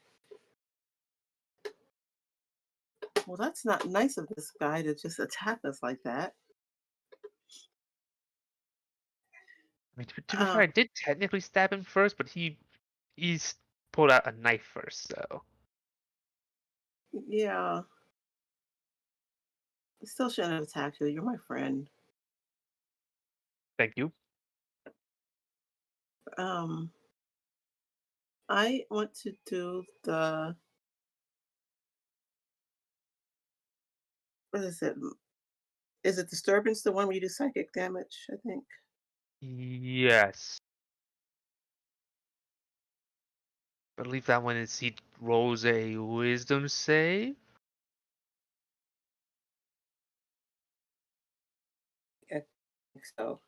Well, that's not nice of this guy to just attack us like that.
I mean, to be fair, I did technically stab him first, but he's pulled out a knife first, so...
Yeah. I still shouldn't have attacked you. You're my friend.
Thank you.
Um, I want to do the, what is it? Is it disturbance, the one where you do psychic damage? I think.
Yes. I believe that one is he rolls a wisdom save.
I think so.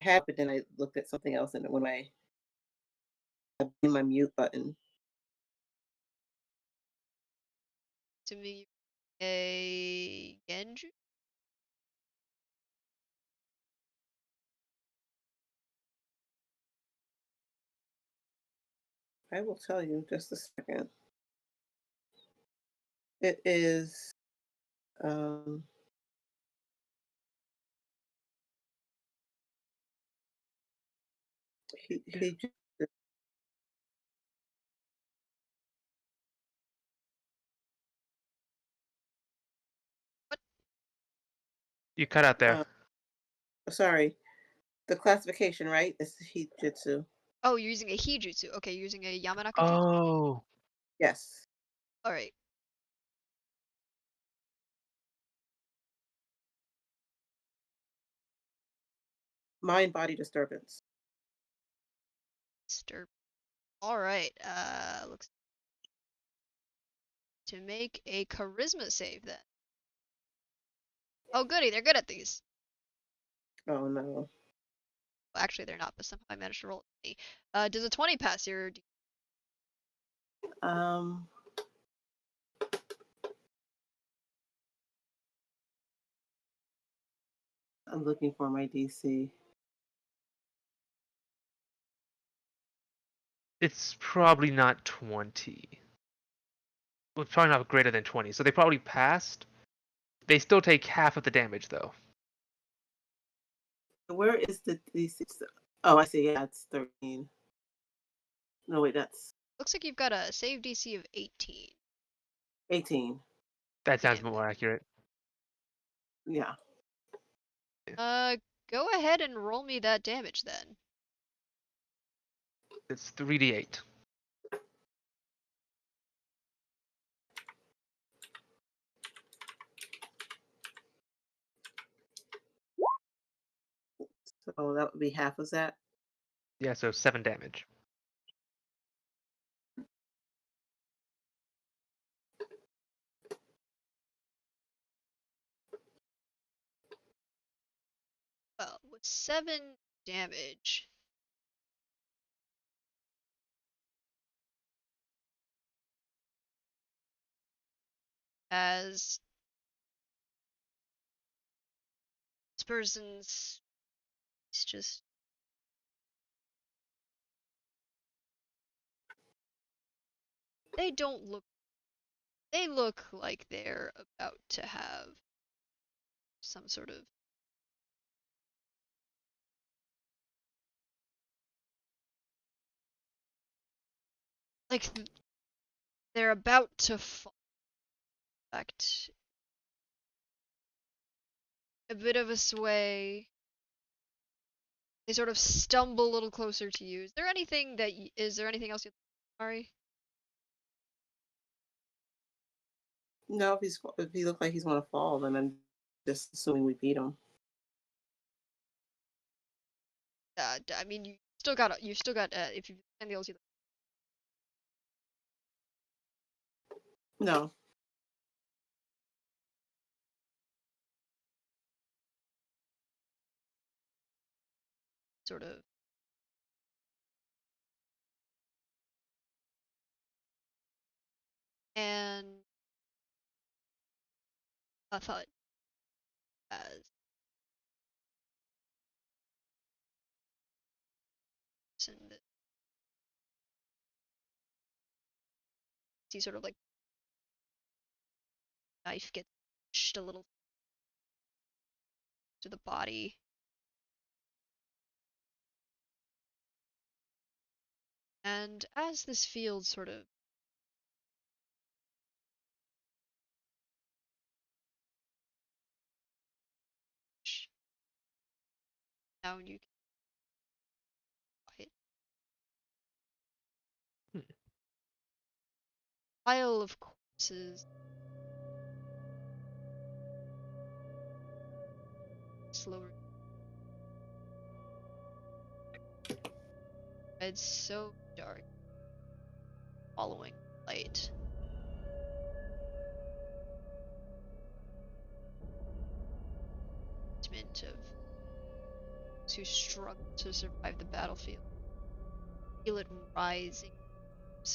I had, but then I looked at something else, and when I in my mute button.
To me, a Genju?
I will tell you just a second. It is um he
What?
You cut out there.
uh, sorry, the classification, right? It's Hijitsu.
Oh, you're using a Hijutsu. Okay, you're using a Yamanaka Jutsu.
Oh,
Yes.
Alright.
Mind body disturbance.
Disturb. Alright, looks to make a charisma save then. Oh goody, they're good at these.
Oh no.
Well, actually, they're not, but somehow I managed to roll a 20. Does a 20 pass your...
Um I'm looking for my DC.
it's probably not 20. Well, it's probably not greater than 20. So they probably passed. They still take half of the damage though.
Where is the DC? Oh, I see. Yeah, it's 13. No, wait, that's
Looks like you've got a save DC of 18.
18.
That sounds
And
more accurate.
Yeah.
go ahead and roll me that damage then.
It's 3d8.
So that would be half of that.
Yeah, so 7 damage.
Well, with 7 damage, as this person's... It's just... They don't look... They look like they're about to have some sort of... Like, they're about to fall. In fact, a bit of a sway. They sort of stumble a little closer to you. Is there anything that... Is there anything else you... Sorry?
No, if he looks like he's gonna fall, then I'm just assuming we beat him.
I mean, you still got... if you send the LC,
No.
sort of... And a thud as and see sort of like knife gets pushed a little to the body. And as this field sort of now you pile of corpses. Slower. It's so dark. Following light. Of those who struggle to survive the battlefield. Feel it rising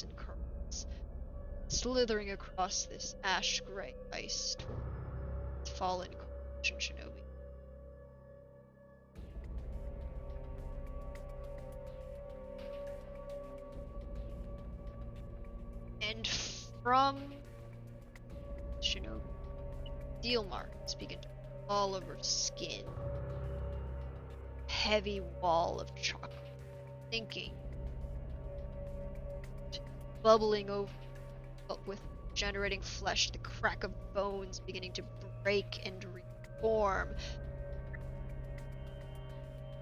and curls, slithering across this ash-gray ice towards fallen shinobi. And from shinobi, steel marks begin to all over skin. Heavy wall of chocolate, thinking, bubbling over with generating flesh, the crack of bones beginning to break and reform.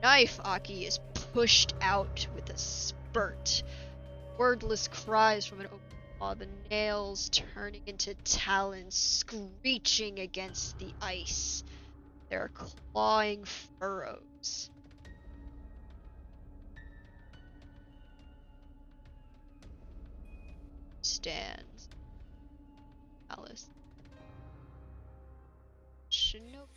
Knife Aki is pushed out with a spurt. Wordless cries from an open maw, the nails turning into talons, screeching against the ice. There are clawing furrows. Stands. Alice. Shinobi.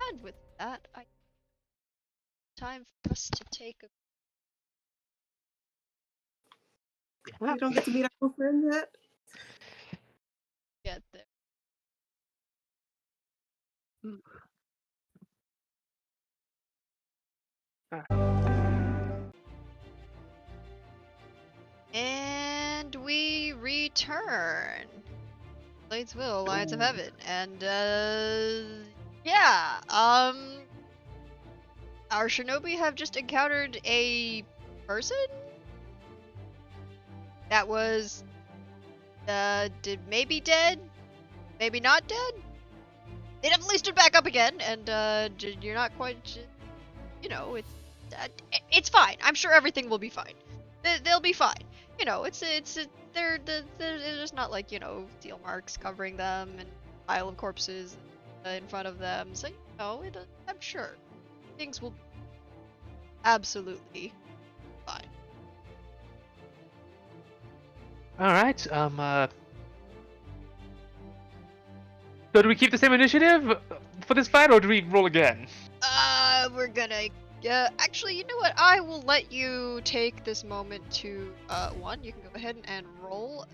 And with that, time for us to take a
We don't get to meet our friend yet.
get there. And we return. Lights will, Lights of Heaven. And yeah, our shinobi have just encountered a person that was maybe dead, maybe not dead. They definitely stood back up again, and you're not quite, you know, it's fine. I'm sure everything will be fine. They'll be fine. You know, they're just not like, you know, steel marks covering them and a pile of corpses in front of them. So, you know, I'm sure things will be absolutely fine.
All right. So do we keep the same initiative for this fight, or do we roll again?
We're gonna. Actually, you know what? I will let you take this moment to one. You can go ahead and roll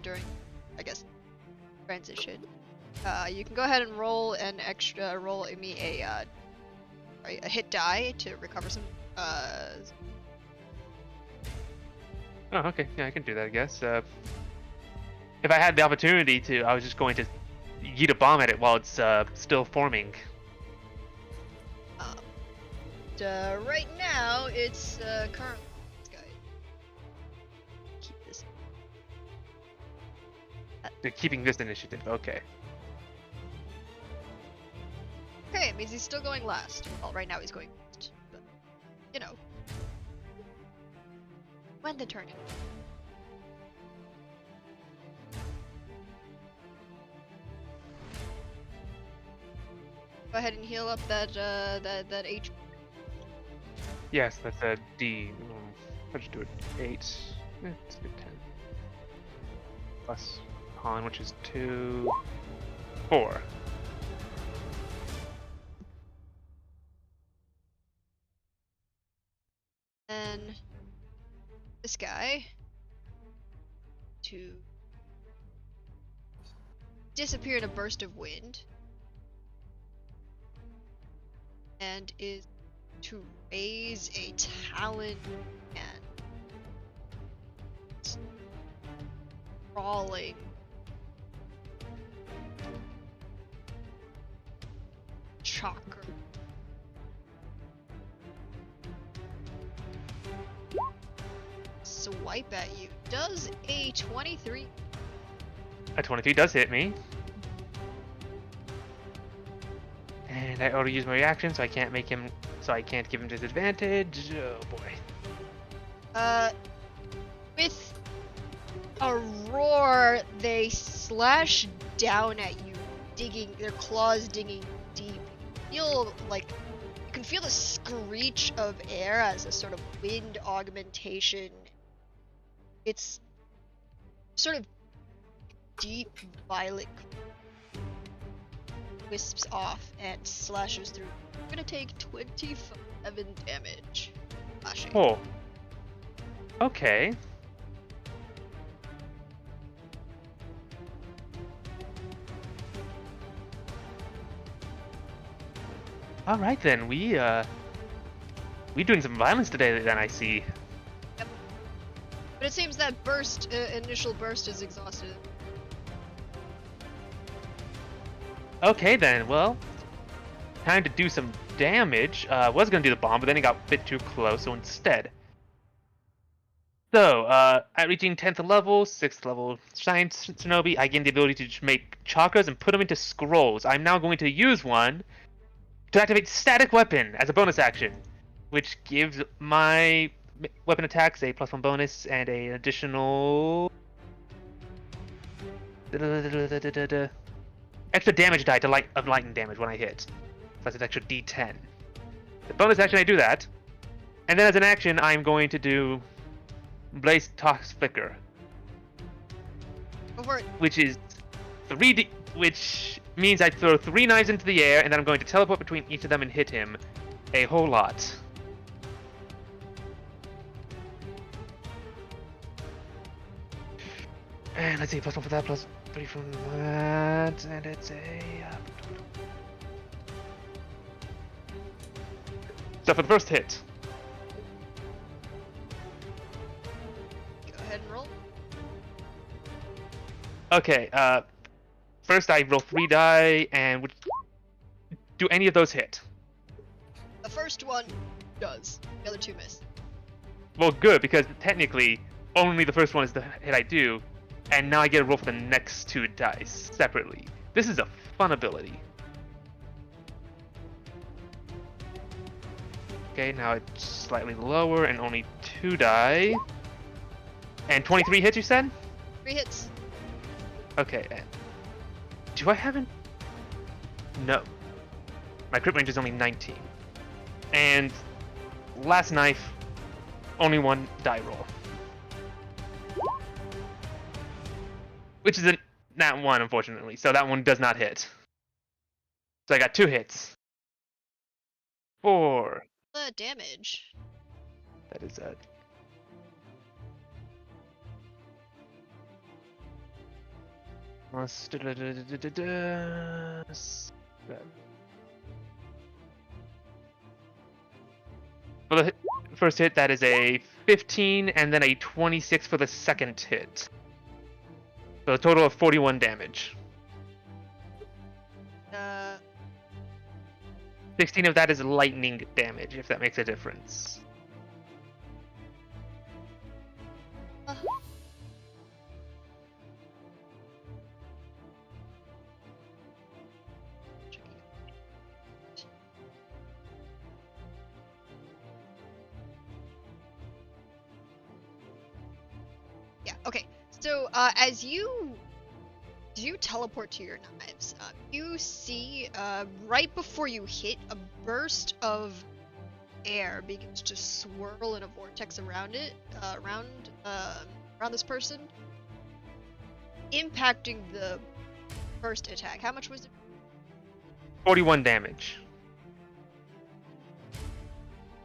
during, I guess, transition. You can go ahead and roll roll me a hit die to recover some.
Oh, okay. Yeah, I can do that, I guess. If I had the opportunity to, I was just going to yeet a bomb at it while it's still forming.
Right now, it's current. This guy. Keep this.
They're keeping this initiative. Okay.
Okay, it means he's still going last. Well, right now he's going first, but you know, when the turn. Go ahead and heal up that HP.
Yes, that's a D. I'll just do it. 8. Let's do 10. Plus con, which is 2. 4.
And this guy to disappear in a burst of wind, and is to raise a talon and crawling chakra. Swipe at you. Does a 23?
A 23 does hit me. And And I already used my reaction, so I can't make him. So I can't give him disadvantage. Oh boy.
With a roar, they slash down at you, digging their claws digging deep. You can feel the screech of air as a sort of wind augmentation. It's sort of deep violet wisps off and slashes through. You're gonna take 27 damage. Slashing.
Oh. Okay. All right then, we doing some violence today. Then I see.
Yep. But it seems that initial burst is exhausted.
Okay then, well, time to do some damage. Was gonna do the bomb, but then he got a bit too close, so instead. So, at reaching 10th level, 6th level Science Shinobi, I gain the ability to make chakras and put them into scrolls. I'm now going to use one to activate Static Weapon as a bonus action, which gives my weapon attacks a +1 bonus and an additional extra damage die to lightning damage when I hit. So that's an extra D10. The bonus action I do that, and then as an action I'm going to do Blaze Toss Flicker,
Go for it.
which is 3D, which means I throw 3 knives into the air, and then I'm going to teleport between each of them and hit him a whole lot. And let's see, +1 for that, +3 from that, and it's a. So for the first hit,
Go ahead and roll.
okay. First I roll 3 die, and do any of those hit?
The first one does. The other 2 miss.
Well, good, because technically only the first one is the hit I do, and now I get a roll for the next 2 dice separately. This is a fun ability. Okay, now it's slightly lower and only 2 die. And 23 hits, you said?
3 hits.
Okay, and do I have an... No. My crit range is only 19. And last knife, only 1 die roll. Which is a nat 1, unfortunately, so that one does not hit. So I got 2 hits. 4.
The damage.
That is a... Plus... For the first hit, that is a 15, and then a 26 for the second hit. So a total of 41 damage. 16 of that is lightning damage, if that makes a difference.
Yeah, okay. So, as you teleport to your knives, you see, right before you hit, a burst of air begins to swirl in a vortex around it, around this person, impacting the first attack. How much was it?
41 damage.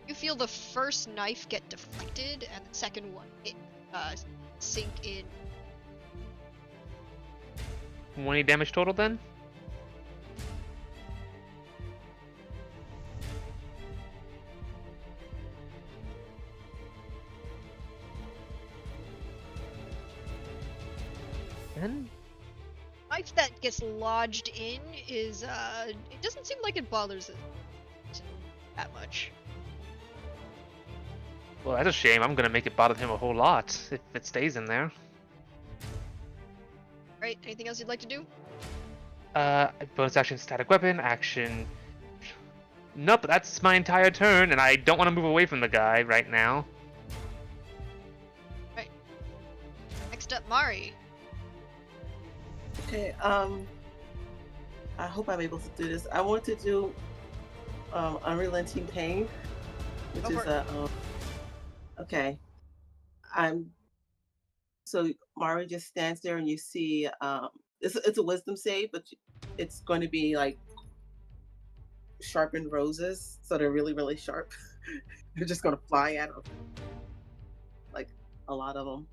You feel the first knife get deflected, and the second one sink in.
20 damage total then? Then?
Knife that gets lodged in is, it doesn't seem like it bothers it that much.
Well, that's a shame. I'm gonna make it bother him a whole lot if it stays in there.
Right, anything else you'd like to do?
Bonus action static weapon, action Nope, that's my entire turn, and I don't want to move away from the guy right now.
Right. Next up, Mari.
Okay. I hope I'm able to do this. I want to do Unrelenting Pain, which
Go
is
for it.
okay. So Mari just stands there and you see it's a wisdom save, but it's going to be like sharpened roses, so they're really, really sharp. They're just going to fly at her, like a lot of them.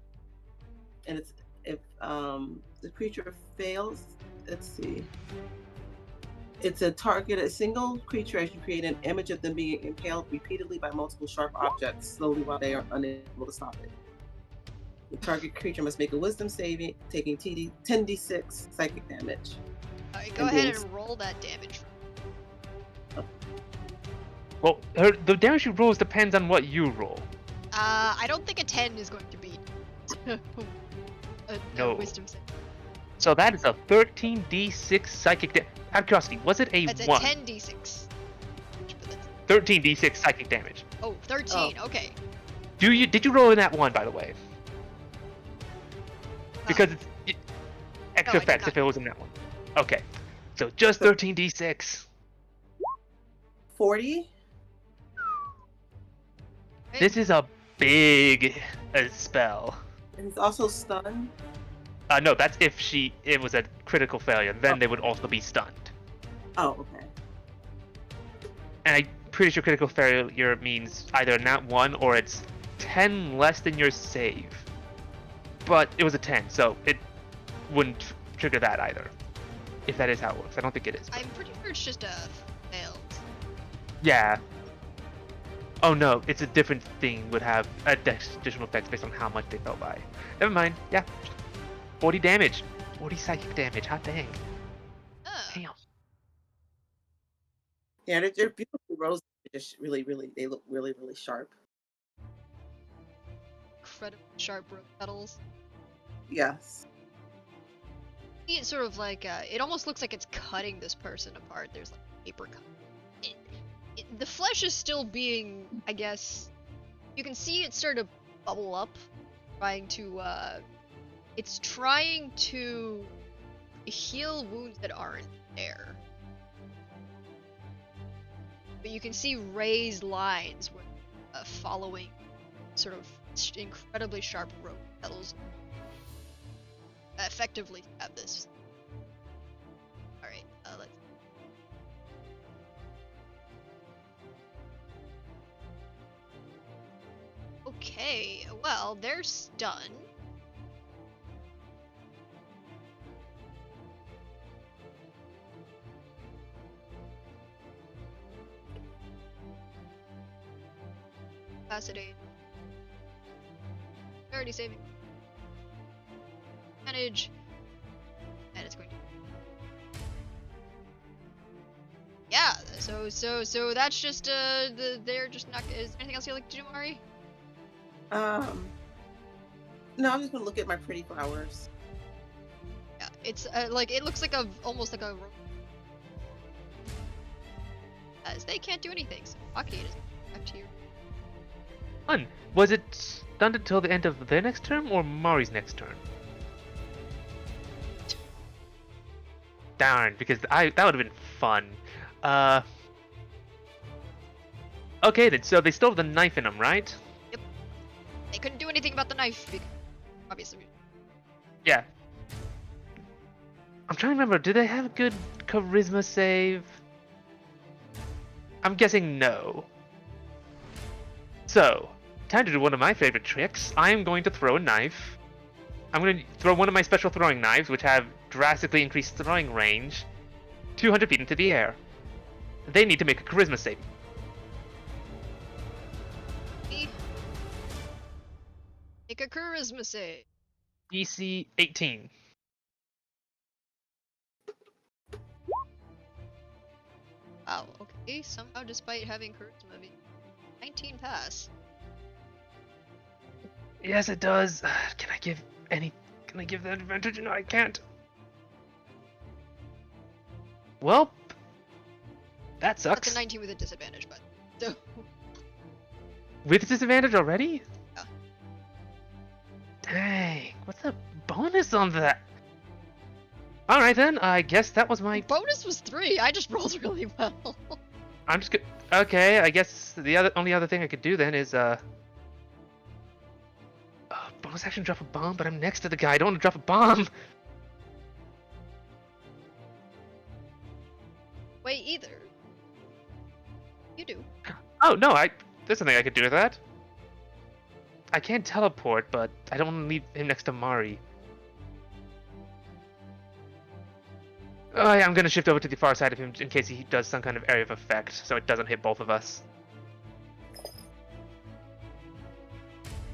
And it's if the creature fails, let's see. It's a single creature as you create an image of them being impaled repeatedly by multiple sharp objects, slowly while they are unable to stop it. The target creature must make a wisdom saving, taking 10d6 psychic damage.
Alright, go ahead and roll that damage.
Well, the damage she rolls depends on what you roll.
I don't think a 10 is going to beat a
No.
wisdom save.
So that is a 13d6 psychic damage. Out of curiosity, was it a
That's a
1?
10d6.
13d6 psychic damage.
Oh, 13, okay.
Did you roll in that 1, by the way? Because it's extra
I did
effects
not.
if it was in that one. Okay. So just 13d6.
40?
Okay.
This is a big spell.
And it's also stunned.
No, that's if it was a critical failure. Then they would also be stunned.
Oh, okay.
And I'm pretty sure critical failure means either a nat 1 or it's 10 less than your save. But it was a 10, so it wouldn't trigger that either. If that is how it works. I don't think it is.
I'm pretty sure it's just a failed.
Yeah. Oh no, it's a different thing would have additional effects based on how much they fell by. Never mind. Yeah. 40 damage. 40 psychic damage. Hot dang. Damn.
Yeah, they're beautiful roses. They're just really, really, they look really, really sharp.
Incredibly sharp rose petals.
Yes.
It's sort of like, it almost looks like it's cutting this person apart. There's like paper cut. The flesh is still being, I guess, you can see it start to bubble up, it's trying to heal wounds that aren't there. But you can see raised lines following sort of incredibly sharp rose petals. Effectively have this. Alright, let's. Okay, well, they're stunned. Capacity. Already saving. Manage. And it's going to. Yeah, so that's just they're just not. Is there anything else you'd like to do, Mari?
No, I'm just gonna look at my pretty flowers.
Yeah, it's like it looks like almost like a. As they can't do anything, so Aki is back to you.
Fun. Was it stunned until the end of their next turn or Mari's next turn? Darn, because that would have been fun. Okay then, so they still have the knife in them, right?
Yep. They couldn't do anything about the knife, because, obviously.
Yeah. I'm trying to remember, do they have a good charisma save? I'm guessing no. So, time to do one of my favorite tricks. I am going to throw a knife. I'm going to throw one of my special throwing knives, which have drastically increased throwing range, 200 feet into the air. They need to make a charisma save.
Make a charisma save.
DC 18.
Wow, okay, somehow despite having charisma, 19 pass.
Yes, it does. Can I give that advantage? No, I can't. Well, That
That's
sucks.
a 19 with a disadvantage, but so
With disadvantage already?
Yeah.
Dang, what's the bonus on that? Alright then, I guess that was
the
my...
bonus was 3. I just rolled really well.
I'm just okay, I guess the only other thing I could do then is, bonus action drop a bomb, but I'm next to the guy, I don't want to drop a bomb!
Wait, either. You do.
Oh, no, there's something I could do with that. I can teleport, but I don't want to leave him next to Mari. Oh, yeah, I'm gonna shift over to the far side of him in case he does some kind of area of effect, so it doesn't hit both of us.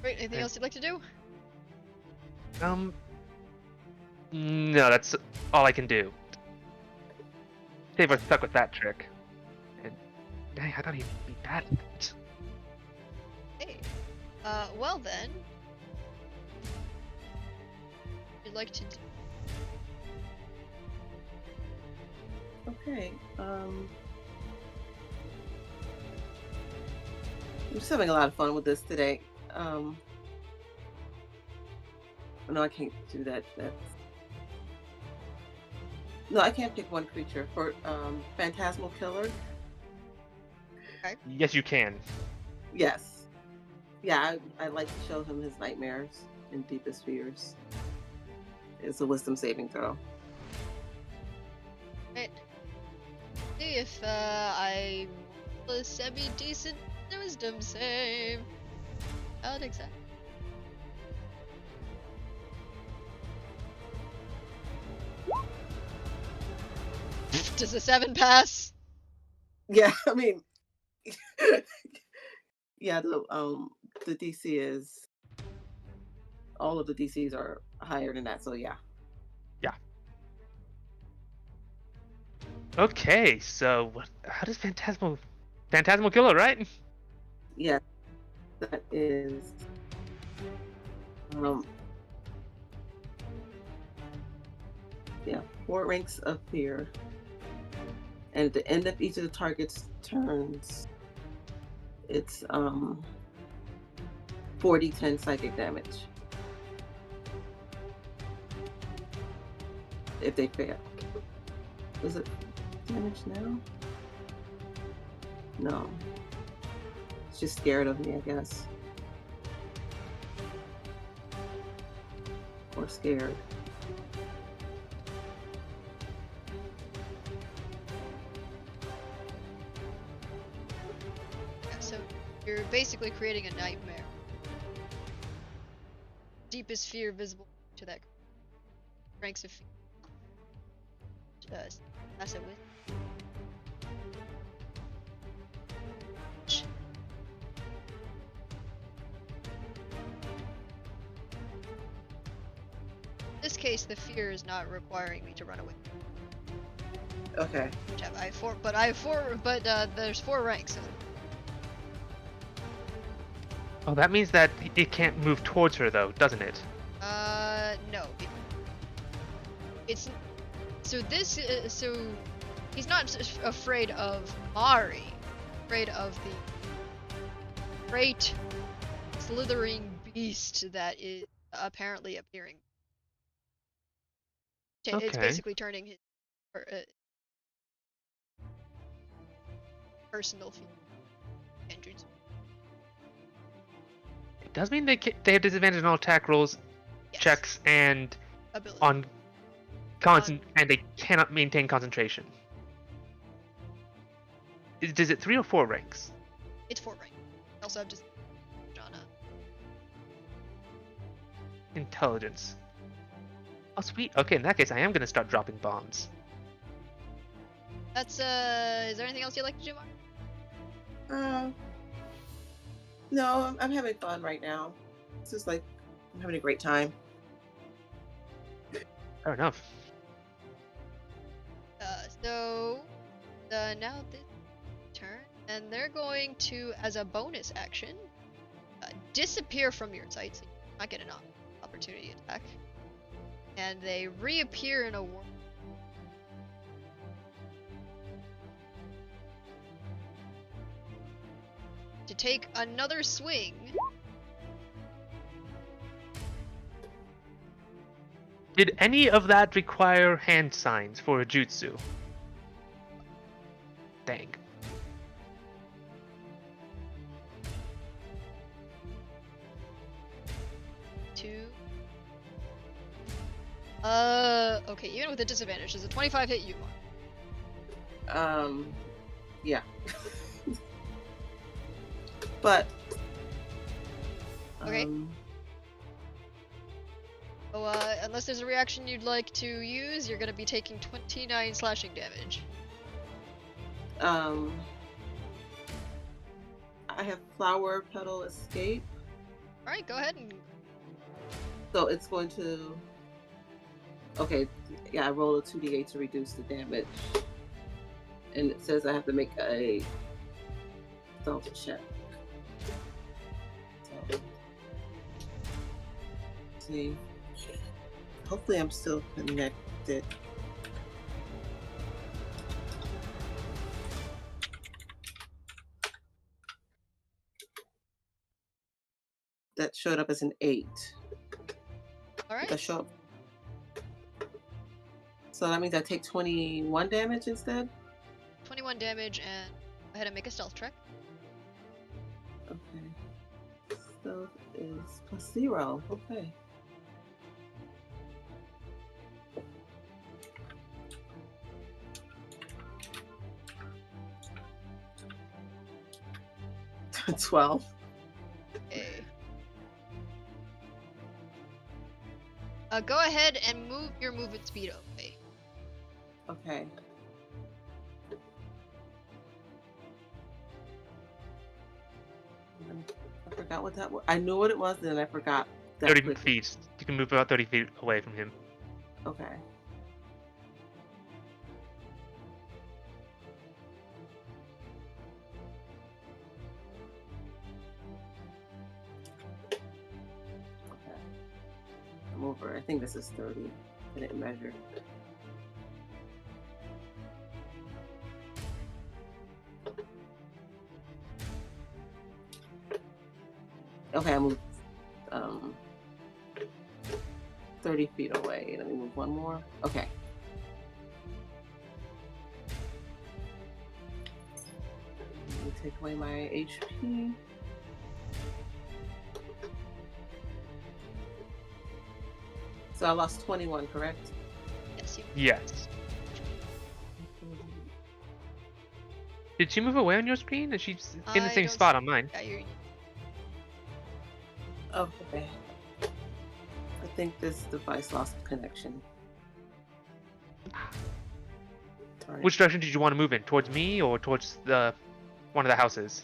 Great. Anything else you'd like to do?
No, that's all I can do. They were stuck with that trick. And dang, I thought he'd be bad at it.
Hey. Well then. You'd like to do...
Okay. I'm just having a lot of fun with this today. No, I can't do that. No, I can't pick one creature for Phantasmal Killer.
Yes, you can.
Yes. Yeah, I like to show him his nightmares and deepest fears. It's a wisdom saving throw.
Right. See if I roll a semi-decent wisdom save. Not exactly. Does a 7 pass?
Yeah, I mean, yeah, the DC is, all of the DCs are higher than that, so yeah.
Yeah. Okay, so how does Phantasmal Killer, right?
Yeah, that is yeah, 4 ranks of fear. And at the end of each of the target's turns, it's 4d10 psychic damage. If they fail. Is it damage now? No. It's just scared of me, I guess. Or scared.
Yeah, so you're basically creating a nightmare. Deepest fear visible to that ranks of fear. That's it with. In this case, the fear is not requiring me to run away.
Okay.
I have 4, but there's 4 ranks. So.
Oh, that means that it can't move towards her, though, doesn't it?
No. It's so this. So he's not afraid of Mari. Afraid of the great slithering beast that is apparently appearing. It's
Okay.
basically turning his personal fear engines.
It does mean they have disadvantage on all attack rolls,
Yes.
checks, and
Ability.
on and they cannot maintain concentration. Is it 3 or 4 ranks?
It's 4 rank. I also have just Jana.
Intelligence. Oh, sweet. Okay, in that case, I am gonna start dropping bombs.
That's is there anything else you'd like to do, Mark?
No, I'm having fun right now. It's just like I'm having a great time.
Fair enough.
So now this turn, and they're going to, as a bonus action, disappear from your sight, so you not get an opportunity attack, and they reappear in a world. to take another swing.
Did any of that require hand signs for a jutsu? Dang.
Two. Okay, even with a disadvantage, does a 25 hit you, Mark?
Yeah. But.
Okay. So, unless there's a reaction you'd like to use, you're gonna be taking 29 slashing damage.
I have flower petal escape.
Alright, go ahead and...
So it's going to... Okay, yeah, I roll a 2d8 to reduce the damage. And it says I have to make a stealth check. So, let's see. Hopefully I'm still connected. That showed up as an 8.
Alright.
That showed up. So that means I take 21 damage instead?
21 damage, and go ahead and make a stealth check.
Okay. Stealth is +0. Okay. $12.
Okay. Go ahead and move your movement speed away.
Okay. I forgot what that was. I knew what it was, and I forgot. That
30
quick.
feet. You can move about 30 feet away from him.
Okay. Okay. I'm over. I think this is 30. I didn't measure. Okay, I moved 30 feet away. Let me move one more. Okay. Let me take away my HP. So I lost 21, correct?
Yes, you.
Yes. Did she move away on your screen? Is she in the
I
same
don't
spot
see-
on mine?
Yeah, you're...
Oh, okay. I think this device lost connection. Darn it.
Which direction did you want to move in? Towards me or towards the one of the houses?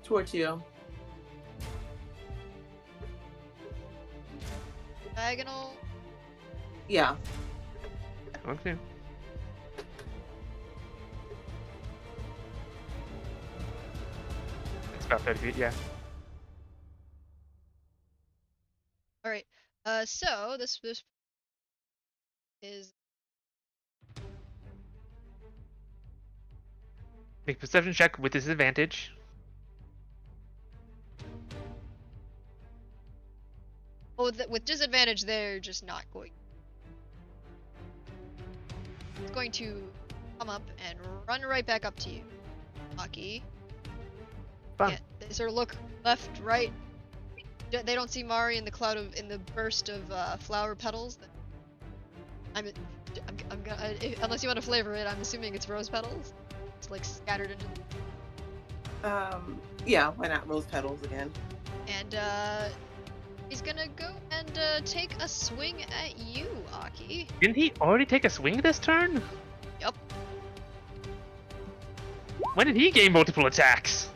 Towards you.
Diagonal.
Yeah.
Okay. It's about 30 feet, yeah.
Alright. So this is
Make a perception check with disadvantage.
with disadvantage. They're just not going. It's going to come up and run right back up to you, Maki.
Fun.
Yeah, they sort of look left, right. They don't see Mari in the burst of flower petals. I'm gonna, unless you want to flavor it, I'm assuming it's rose petals. It's like scattered into.
Yeah, why not rose petals again?
And he's gonna go and take a swing at you, Aki.
Didn't he already take a swing this turn?
Yup.
When did he gain multiple attacks?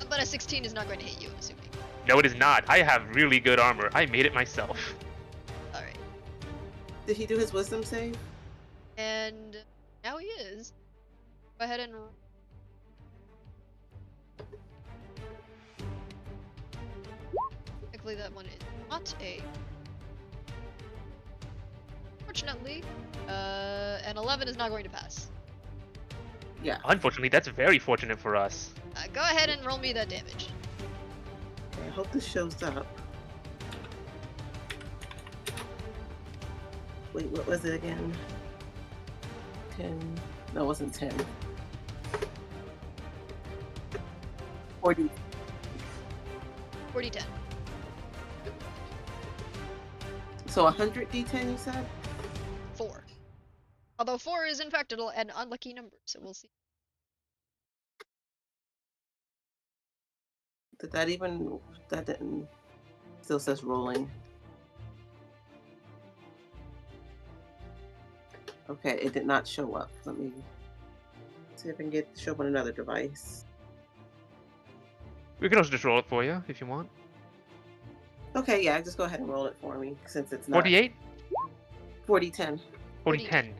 But a 16 is not going to hit you, I'm assuming.
No, it is not. I have really good armor. I made it myself.
Alright.
Did he do his wisdom save?
And now he is. Go ahead and... Technically that one is not a... Fortunately, an 11 is not going to pass.
Yeah.
Unfortunately, that's very fortunate for us.
Go ahead and roll me that damage.
I hope this shows up. Wait, what was it again? 10. No, it wasn't 10. 40.
40-10.
So 100 D10, you said?
4. Although 4 is in fact an unlucky number, so we'll see.
Did that even... That didn't... Still says rolling. Okay, it did not show up. Let me see if I can get it to show up on another device.
We can also just roll it for you if you want.
Okay, yeah, just go ahead and roll it for me since it's not
48?
40-10.
40-10.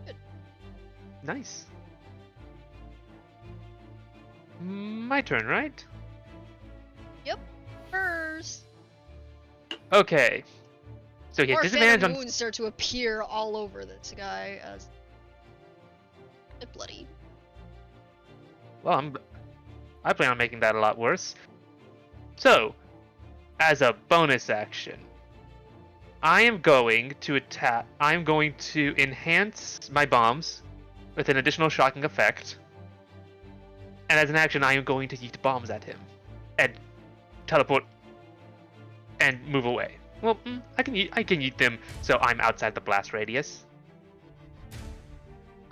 Good.
Nice. My turn, right?
First.
Okay. So he has
More
disadvantage
phantom
on...
wounds start to appear all over this guy as bloody.
Well, I plan on making that a lot worse. So, as a bonus action, I am going to attack. I'm going to enhance my bombs with an additional shocking effect. And as an action, I am going to yeet bombs at him and teleport and move away. Well, I can yeet them so I'm outside the blast radius.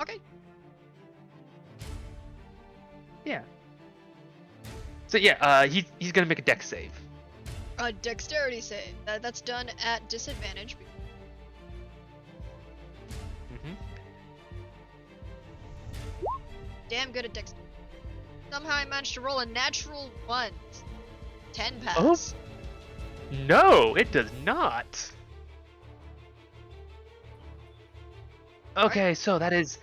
Okay.
Yeah. So yeah, he's gonna make a dex save.
A dexterity save. That's done at disadvantage.
Mm-hmm.
Damn good at dexterity. Somehow I managed to roll a natural 1. 10 pass.
Oh. No, it does not. Okay, so that's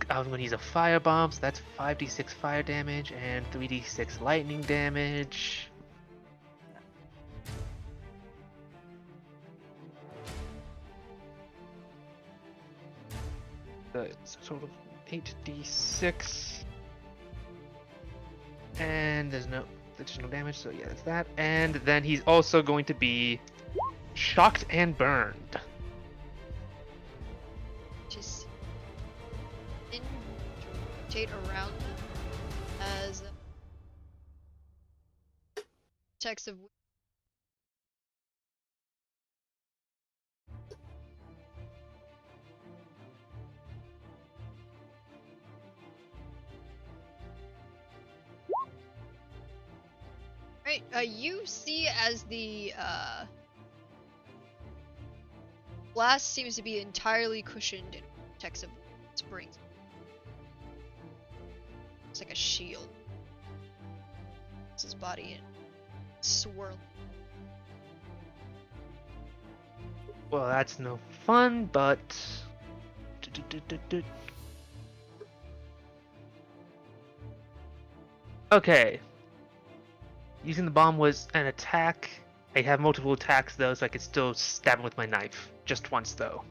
I'm gonna use a firebomb, so that's 5d6 fire damage and 3d6 lightning damage. It's sort of 8d6. And there's no additional damage, so yeah, that's that. And then he's also going to be shocked and burned.
Just rotate around them as text of. Right, you see as the blast seems to be entirely cushioned in text of springs. It's like a shield. It's his body and swirl.
Well, that's no fun, but... Okay. Using the bomb was an attack. I have multiple attacks though, so I could still stab him with my knife. Just once though.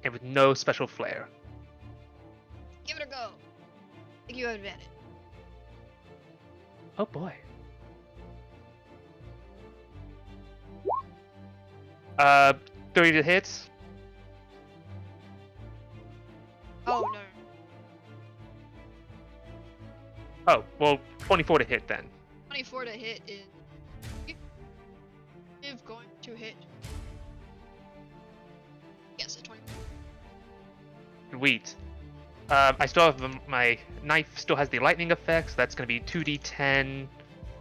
And with no special flair.
Give it a go. I think you have advantage.
Oh boy. 30 to hit.
Oh no.
Oh, well, 24 to hit then.
24 to hit is going to hit. Yes, a 24.
Sweet. I still have my knife still has the lightning effect, so that's going to be 2d10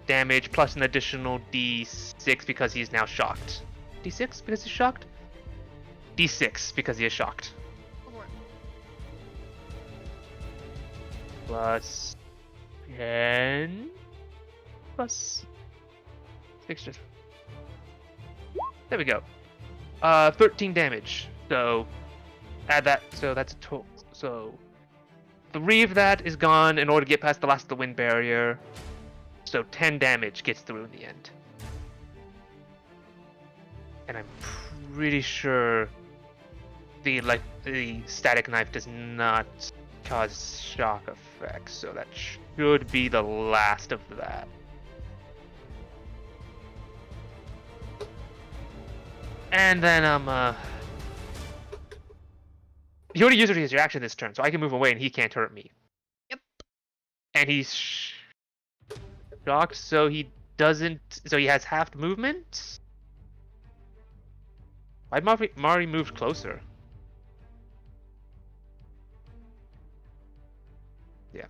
damage plus an additional d6 because he's now shocked. D6 because he's shocked? D6 because he is shocked.
Go for it.
Plus 10 plus 6 just... There we go. 13 damage. So add that, so that's a total. So 3 of that is gone in order to get past the last of the wind barrier. So 10 damage gets through in the end. And I'm pretty sure the static knife does not cause shock effects, so that should be the last of that. And then he already used his reaction this turn, so I can move away and he can't hurt me.
Yep.
And he's shocked, so he doesn't. So he has half movement. Why'd Mari move closer? Yeah.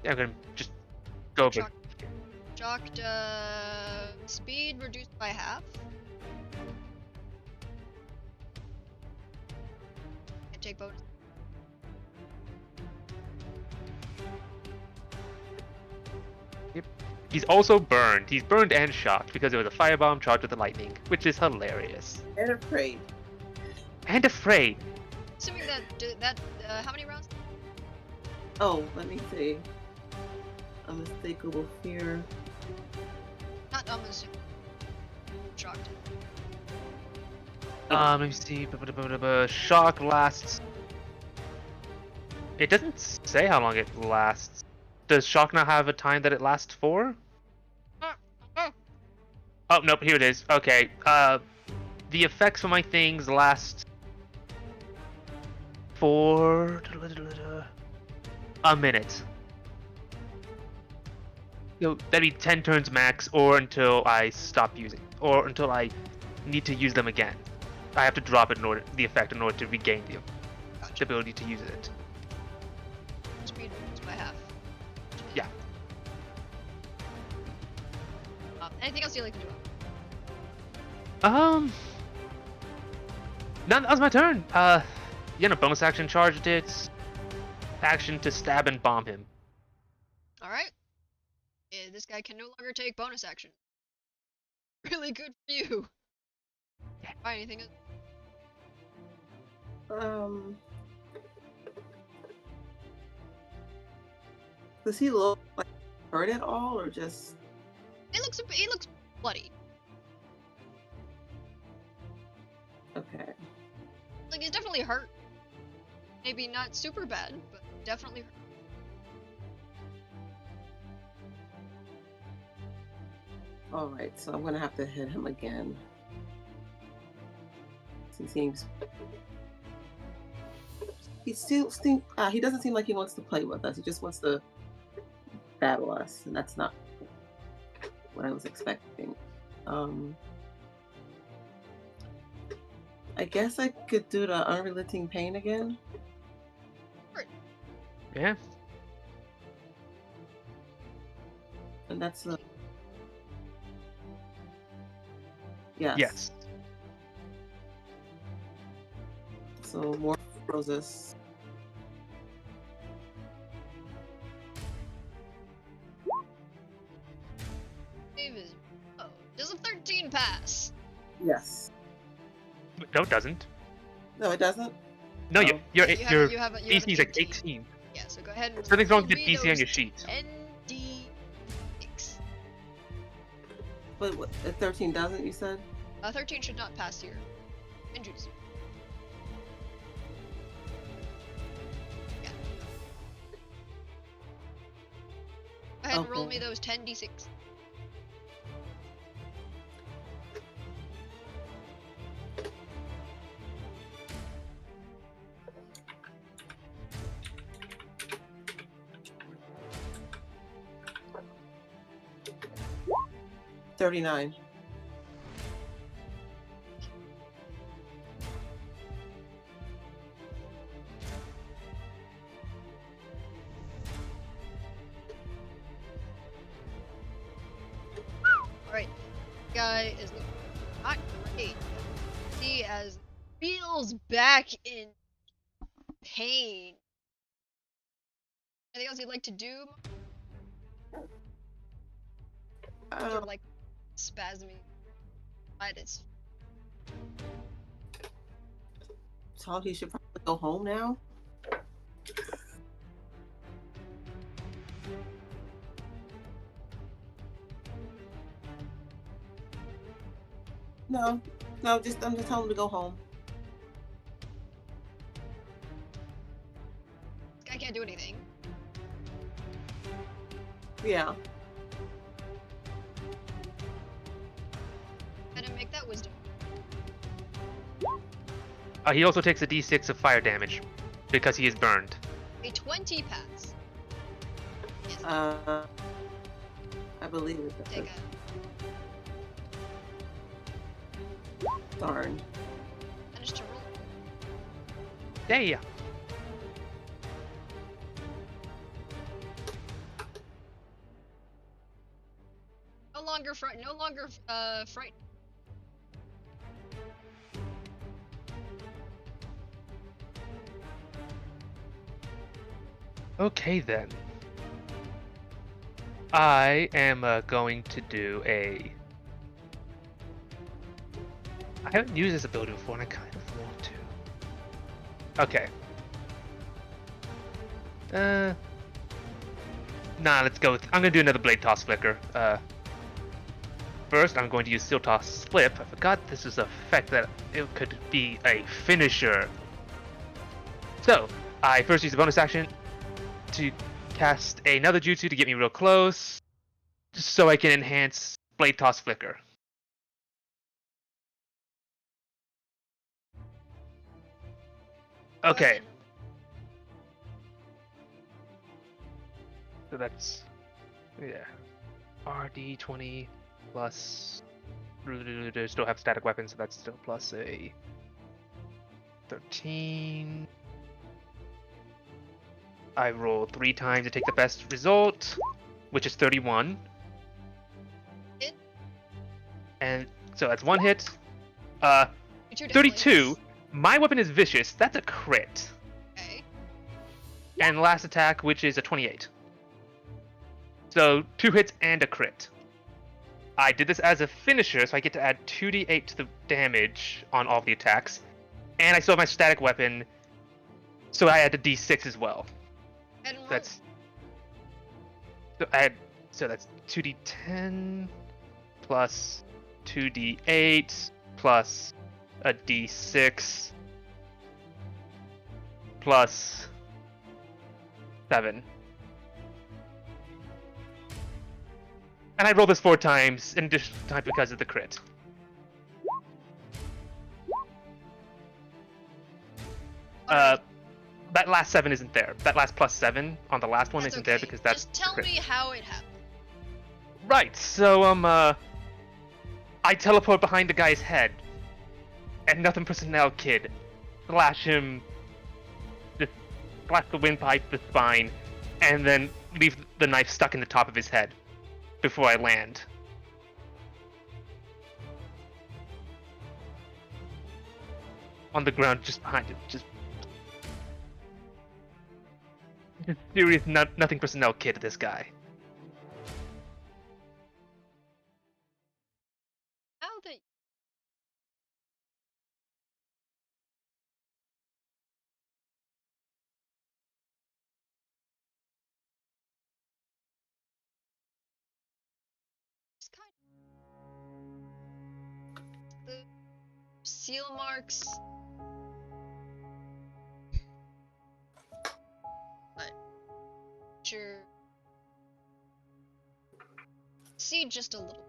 Yeah, I'm gonna just go over.
Shocked, speed reduced by half. Can't take bonus.
Yep. He's also burned. He's burned and shocked because it was a firebomb charged with the lightning, which is hilarious.
And afraid.
And afraid.
Assuming how many rounds?
Oh, let me see. Unmistakable fear.
Not assuming. Shocked.
Let me see. Shock lasts. It doesn't say how long it lasts. Does shock now have a time that it lasts for? Oh, nope, here it is. Okay. The effects for my things last for a minute. That'd be 10 turns max, or until I stop using, or until I need to use them again. I have to drop it the effect in order to regain the ability to use it.
Speed reduced by half.
Yeah.
Anything else you'd like to do?
That was my turn. Bonus action charged it. Action to stab and bomb him.
Alright. This guy can no longer take bonus action. Really good for you.
Yeah.
Alright, anything else?
Does he look like hurt at all, or just?
He looks bloody.
Okay.
Like, he's definitely hurt. Maybe not super bad, but definitely hurt.
Alright, so I'm gonna have to hit him again. He seems... he doesn't seem like he wants to play with us. He just wants to battle us, and that's not what I was expecting. I guess I could do the unrelenting pain again.
Yeah.
And that's the... Yes.
Yes.
So more roses.
Does a 13 pass?
Yes.
No, it doesn't.
No, it doesn't.
No,
Oh.
your
You have an
DC is like
18.
18.
Yeah, so go ahead and
Something's wrong with the
roll me
DC on your
those
sheet.
10d6.
But what, 13 doesn't, you said?
13 should not pass your injuries. Yeah. Go ahead and roll
Okay.
me those 10d6.
$39.
Alright. Guy is looking not great. He as feels back in pain. Anything else you'd like to do? Sort of like spasming. It's
So he should probably go home now? No, No, I'm just telling him to go home.
This guy can't do anything.
Yeah.
Had him make that wisdom.
He also takes a d6 of fire damage because he is burned.
A 20 pass. Yes.
I believe it.
Take a
Darn.
managed to roll.
Yeah.
No longer frightened.
Okay then. I am going to do a. I haven't used this ability before, and I kind of want to. Okay. Nah, let's go with. I'm gonna do another blade toss flicker. First, I'm going to use steel toss slip. I forgot this is an effect that it could be a finisher. So, I first use a bonus action to cast another jutsu to get me real close, just so I can enhance blade toss flicker. Okay. So that's RD20 plus. Still have static weapons, so that's still plus a 13. I roll 3 times to take the best result, which is 31.
Hit.
And so that's 1 hit.
Your
32. My weapon is vicious. That's a crit.
Okay.
And last attack, which is a 28. So 2 hits and a crit. I did this as a finisher, so I get to add 2d8 to the damage on all of the attacks. And I still have my static weapon, so I add a d6 as well.
And roll.
That's that's 2d10 plus 2d8 plus a d6 plus 7. And I rolled this 4 times in addition time because of the crit. That last 7 isn't there. That last plus 7 on the last one
That's
isn't
okay.
there because that's
Just tell
crit.
me how it happened.
Right, so I teleport behind the guy's head, and Nothing Personnel Kid slash him, just slash the windpipe, the spine, and then leave the knife stuck in the top of his head before I land. On the ground, just behind him, just serious Nothing Personnel Kid, this guy.
How the It's kind the seal marks. But sure. See just a little.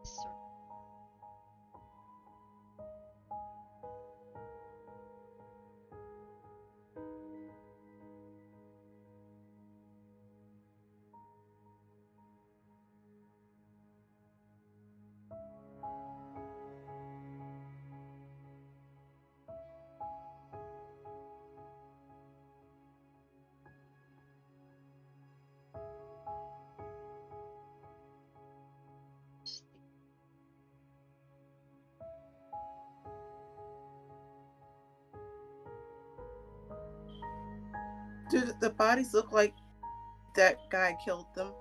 Sort
Do the bodies look like that guy killed them?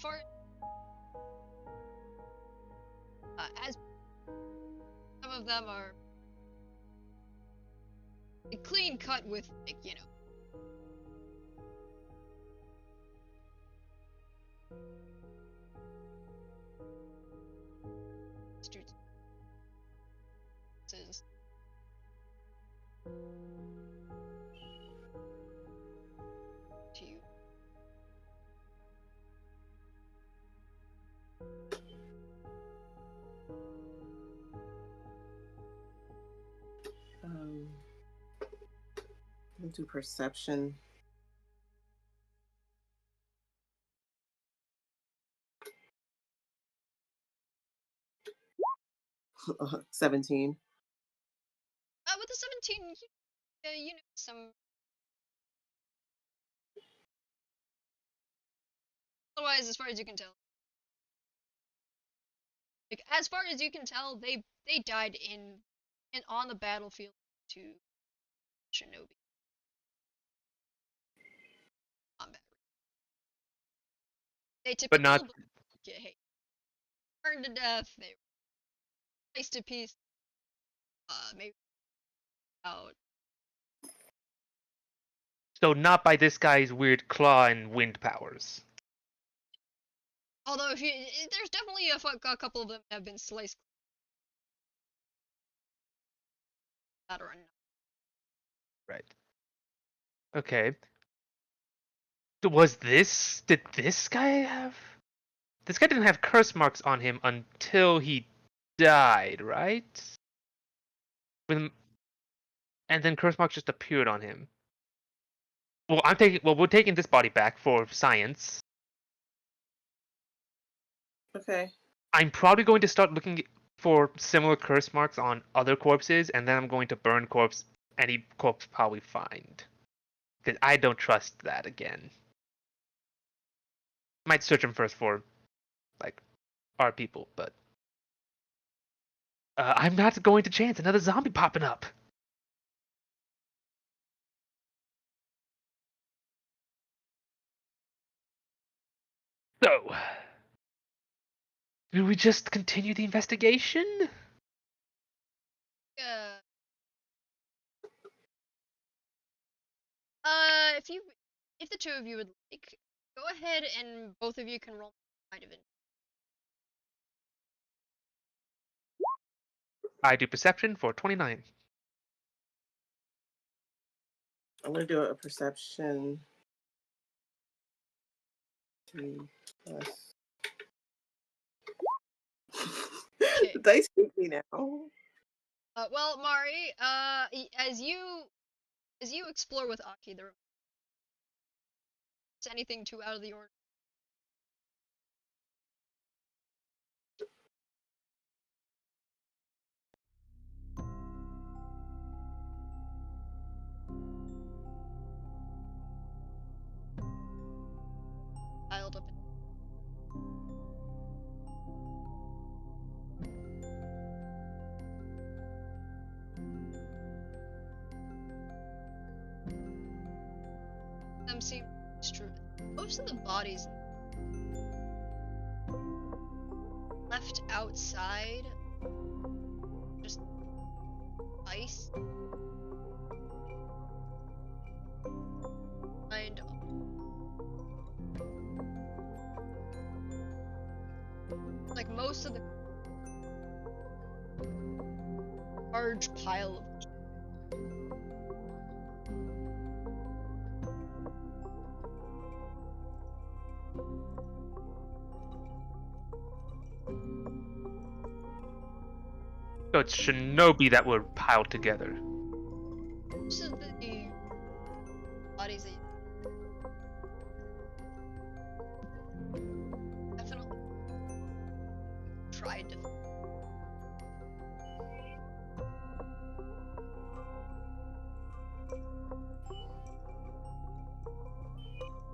far as some of them are clean cut with, like, you know, to you.
Into perception. 17.
With the 17, you know some. Otherwise, as far as you can tell, like as far as you can tell, they died in on the battlefield to Shinobi combat. They
But
typical,
not.
but yeah, hey, burned to death. They were sliced to pieces. Maybe out.
So not by this guy's weird claw and wind powers.
Although, there's definitely a couple of them that have been sliced. That or not.
Right. Okay. Did this guy have? This guy didn't have curse marks on him until he died, right? When, and then curse marks just appeared on him. Well, we're taking this body back for science.
Okay.
I'm probably going to start looking for similar curse marks on other corpses, and then I'm going to burn any corpse probably find. Because I don't trust that again. Might search him first for, like, our people, but I'm not going to chance another zombie popping up. So, do we just continue the investigation?
Uh, if the two of you would like, go ahead and both of you can roll kind of it.
I do perception for 29.
I'm gonna do a perception. 3 plus.
Okay.
The dice hate me now.
Well, Mari, as you explore with Aki, there is anything too out of the ordinary. Piled up. Them seem true. Most of the bodies left outside, just ice. And like most of the large pile of
So it's shinobi that were piled together.
most of the bodies that definitely tried to.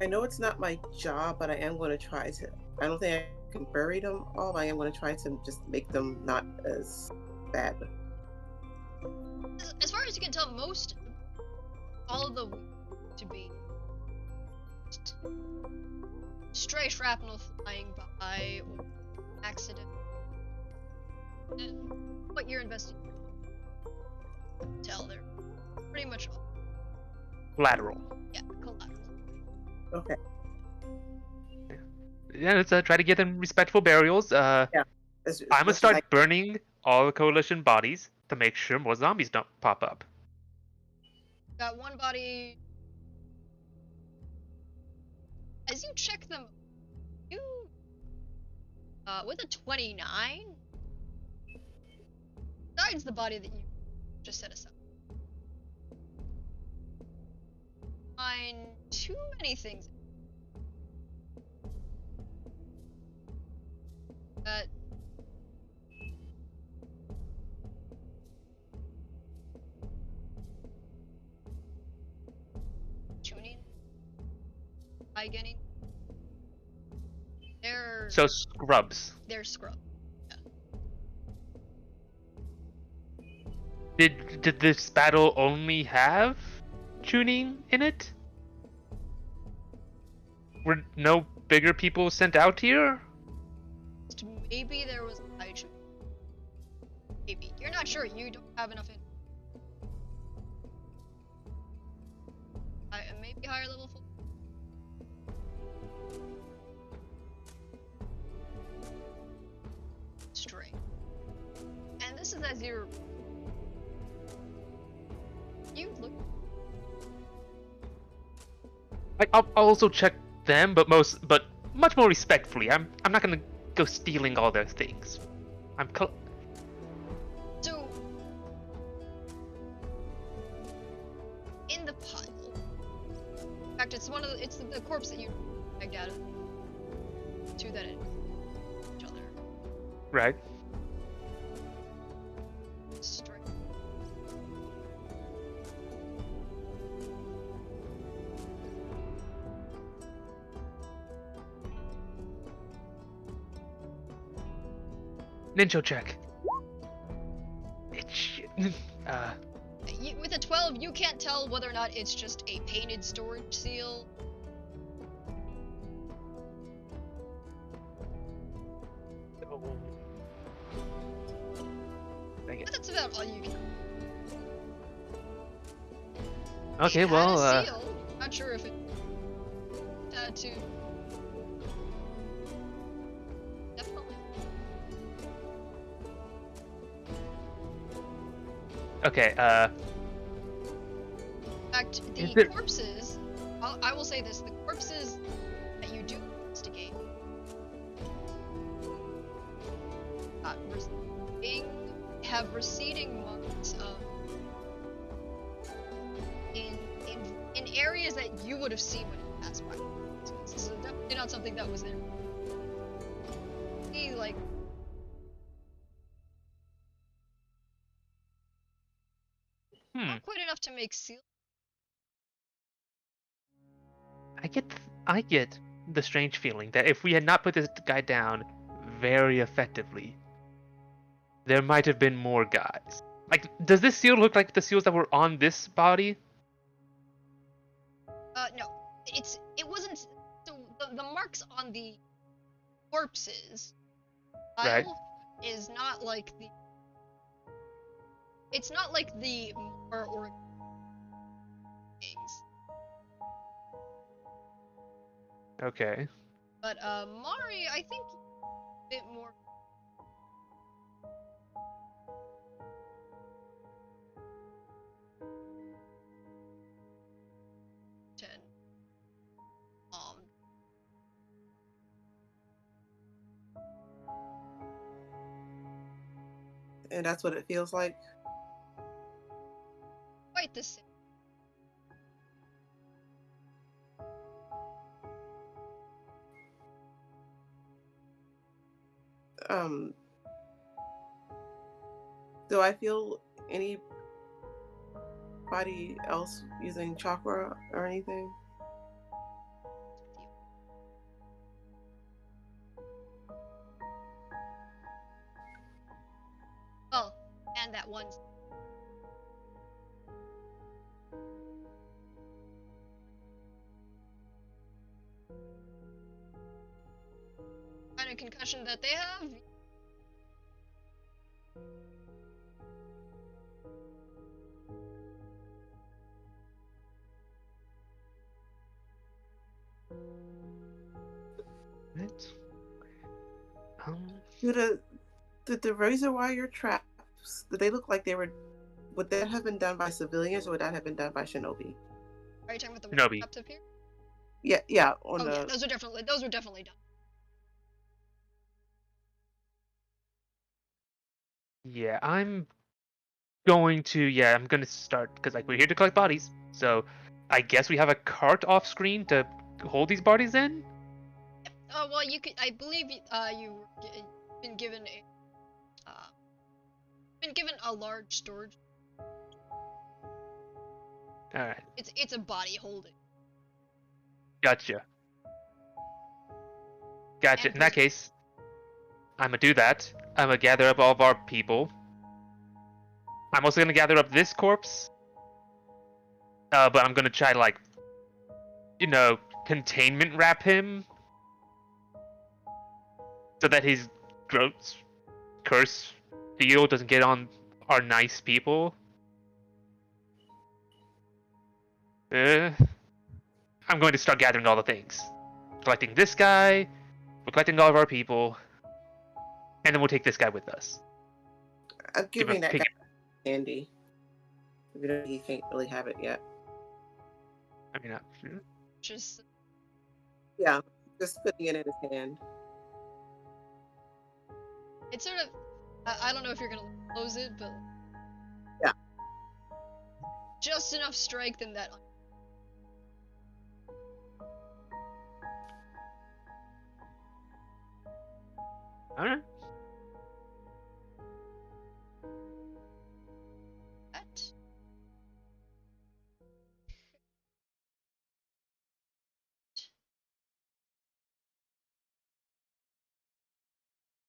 I know it's not my job, but I am going to try to. I don't think I can bury them all, but I am going to try to just make them not as bad.
As far as you can tell, all of the to be stray shrapnel flying by or accident. What you're investigating. Tell they're pretty much all.
Lateral.
Yeah, collateral.
Okay.
Yeah, let's try to get them respectful burials.
As
I'm gonna
much as
start burning all the coalition bodies to make sure more zombies don't pop up.
Got one body. As you check them, you with a 29. Besides the body that you just set aside, find too many things. That tuning, eye getting.
So scrubs.
They're scrub.
Did this battle only have tuning in it? Were no bigger people sent out here?
Maybe there was eye tuning. Maybe. You're not sure. You don't have enough info. Maybe higher level. Straight. And this is as you look.
I'll also check them, but much more respectfully. I'm not gonna go stealing all their things.
So in the pile. In fact, it's the corpse that you dragged out of. Two that each other.
Right.
Straight.
Ninja check.
With a 12, you can't tell whether or not it's just a painted storage seal. But that's about all you can.
Okay,
It had
well,
a seal. Not sure if it tattooed. Definitely.
okay,
In fact, the
Is there-
corpses, I will say this, the corpses that you do investigate have receding marks of in areas that you would have seen when it passed by. So this is definitely not something that was there. See, like, not quite enough to make seal.
I get the strange feeling that if we had not put this guy down very effectively, there might have been more guys. Like, does this seal look like the seals that were on this body?
No, it wasn't. So the marks on the corpses,
Right.
is not like the. It's not like the more or things.
Okay.
But Mari, I think a bit more.
And that's what it feels like.
Quite the same.
Do I feel anybody else using chakra or anything?
Well, and that one. kind of concussion that they have.
Right.
Did the razor wire traps, did they look like they were, would that have been done by civilians or would that have been done by shinobi?
Are you talking about the
Shinobi.
traps up here?
Yeah,
Oh yeah, those were definitely done.
Yeah, I'm going to start because like we're here to collect bodies, so I guess we have a cart off screen to hold these bodies in.
Oh well, you could. I believe you've been given a large storage.
All right,
It's a body holding.
gotcha. Gotcha.
And
In that case, I'm gonna do that. I'm gonna gather up all of our people. I'm also gonna gather up this corpse, but I'm gonna try to like, containment wrap him so that his gross curse feel doesn't get on our nice people. I'm going to start gathering all the things, collecting this guy. We're collecting all of our people, and then we'll take this guy with us.
I'm
Give him
giving that
pick
guy candy. Even though he can't really have it yet.
I mean,
just
Yeah, just putting it in his hand.
it's sort of. I don't know if you're gonna close it, but
Yeah.
Just enough strength in that.
all right.
That.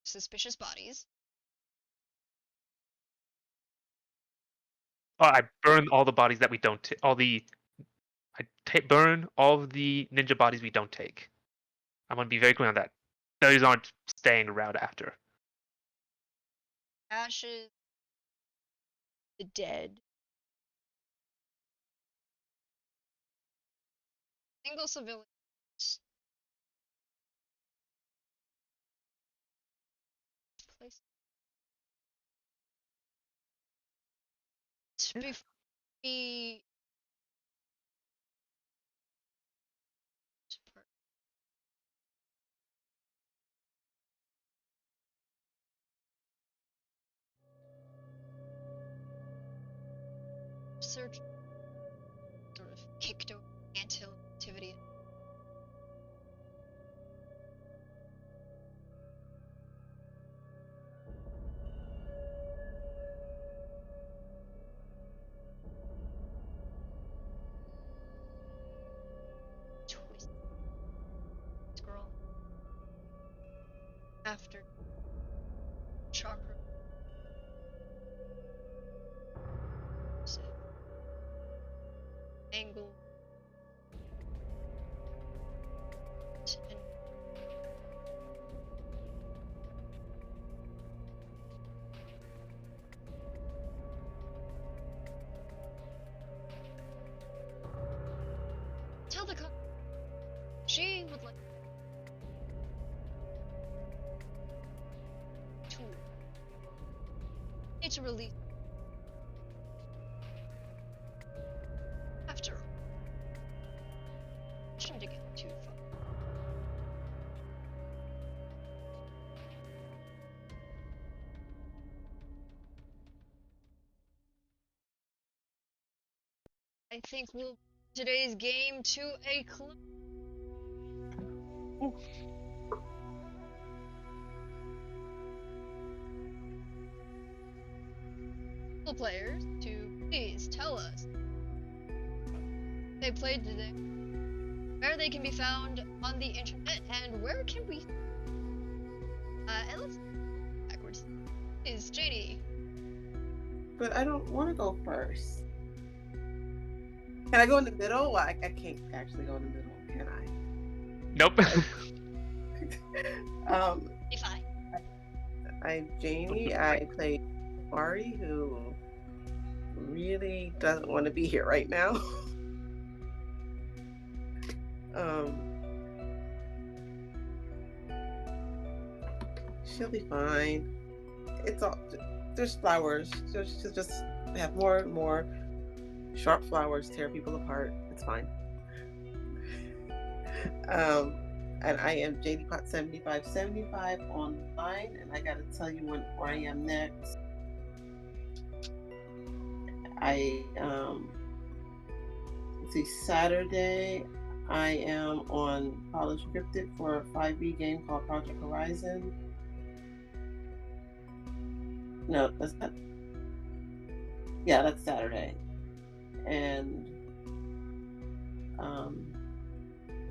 Suspicious bodies.
Oh, I burn all the bodies that we don't take. Burn all of the ninja bodies we don't take. I'm gonna be very clear on that. Those aren't staying around after.
Ashes. The dead. Single civilian. Place.
Yeah.
Be. Search. Sort of kicked over anthill activity. Twist. Scroll. After. Chakra. Angle. And tell the she would like to need to release after all. Shouldn't get too far. I think we'll today's game to a close. Players to please tell us they played today, where they can be found on the internet, and where can we and let's backwards. Is JD.
But I don't want to go first. Can I go in the middle? Well, I can't actually go in the middle, can I?
Nope.
Be fine.
I'm Janie. I play Mari, who really doesn't want to be here right now. She'll be fine. It's all there's flowers. She'll just have more and more sharp flowers tear people apart. It's fine. And I am JDPot7575 online, and I gotta tell you where I am next. Let's see, Saturday I am on College Cryptic for a 5e game called Project Horizon. No, that's not. Yeah, that's Saturday. And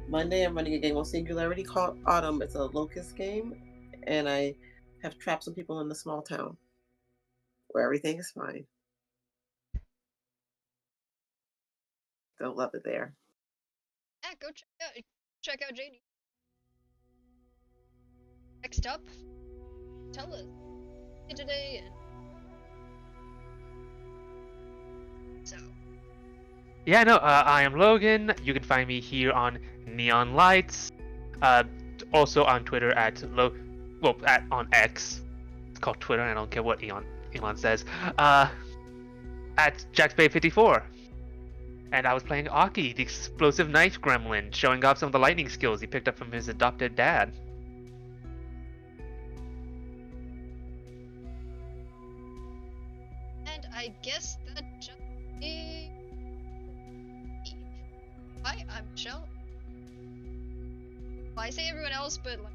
Monday I'm running a game on Singularity called Autumn. It's a locust game, and I have trapped some people in the small town where everything is fine. Don't love it there.
Yeah, go check out JD. Next up, tell us today and so.
Yeah, no, I am Logan. You can find me here on Neon Lights. Also on Twitter on X. It's called Twitter. I don't care what Elon says. At JacksBay54. And I was playing Aki, the explosive knife gremlin, showing off some of the lightning skills he picked up from his adopted dad.
And I guess that just be. Hi, I'm Michelle. Well, I say everyone else, but like,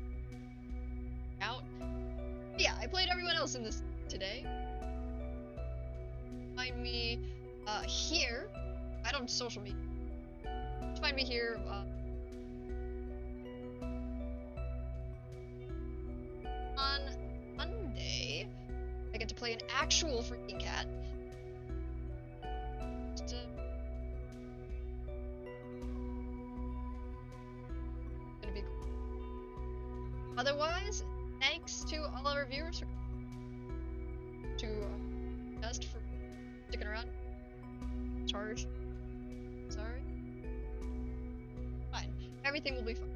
out. Yeah, I played everyone else in this today. Find me here. I don't social media. Find me here. On Monday, I get to play an actual freaking cat. Just, gonna be cool. Otherwise, thanks to all our viewers for just for sticking around. Sorry. Fine. Everything will be fine.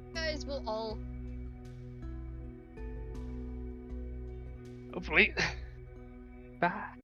You guys will all.
Hopefully. Bye.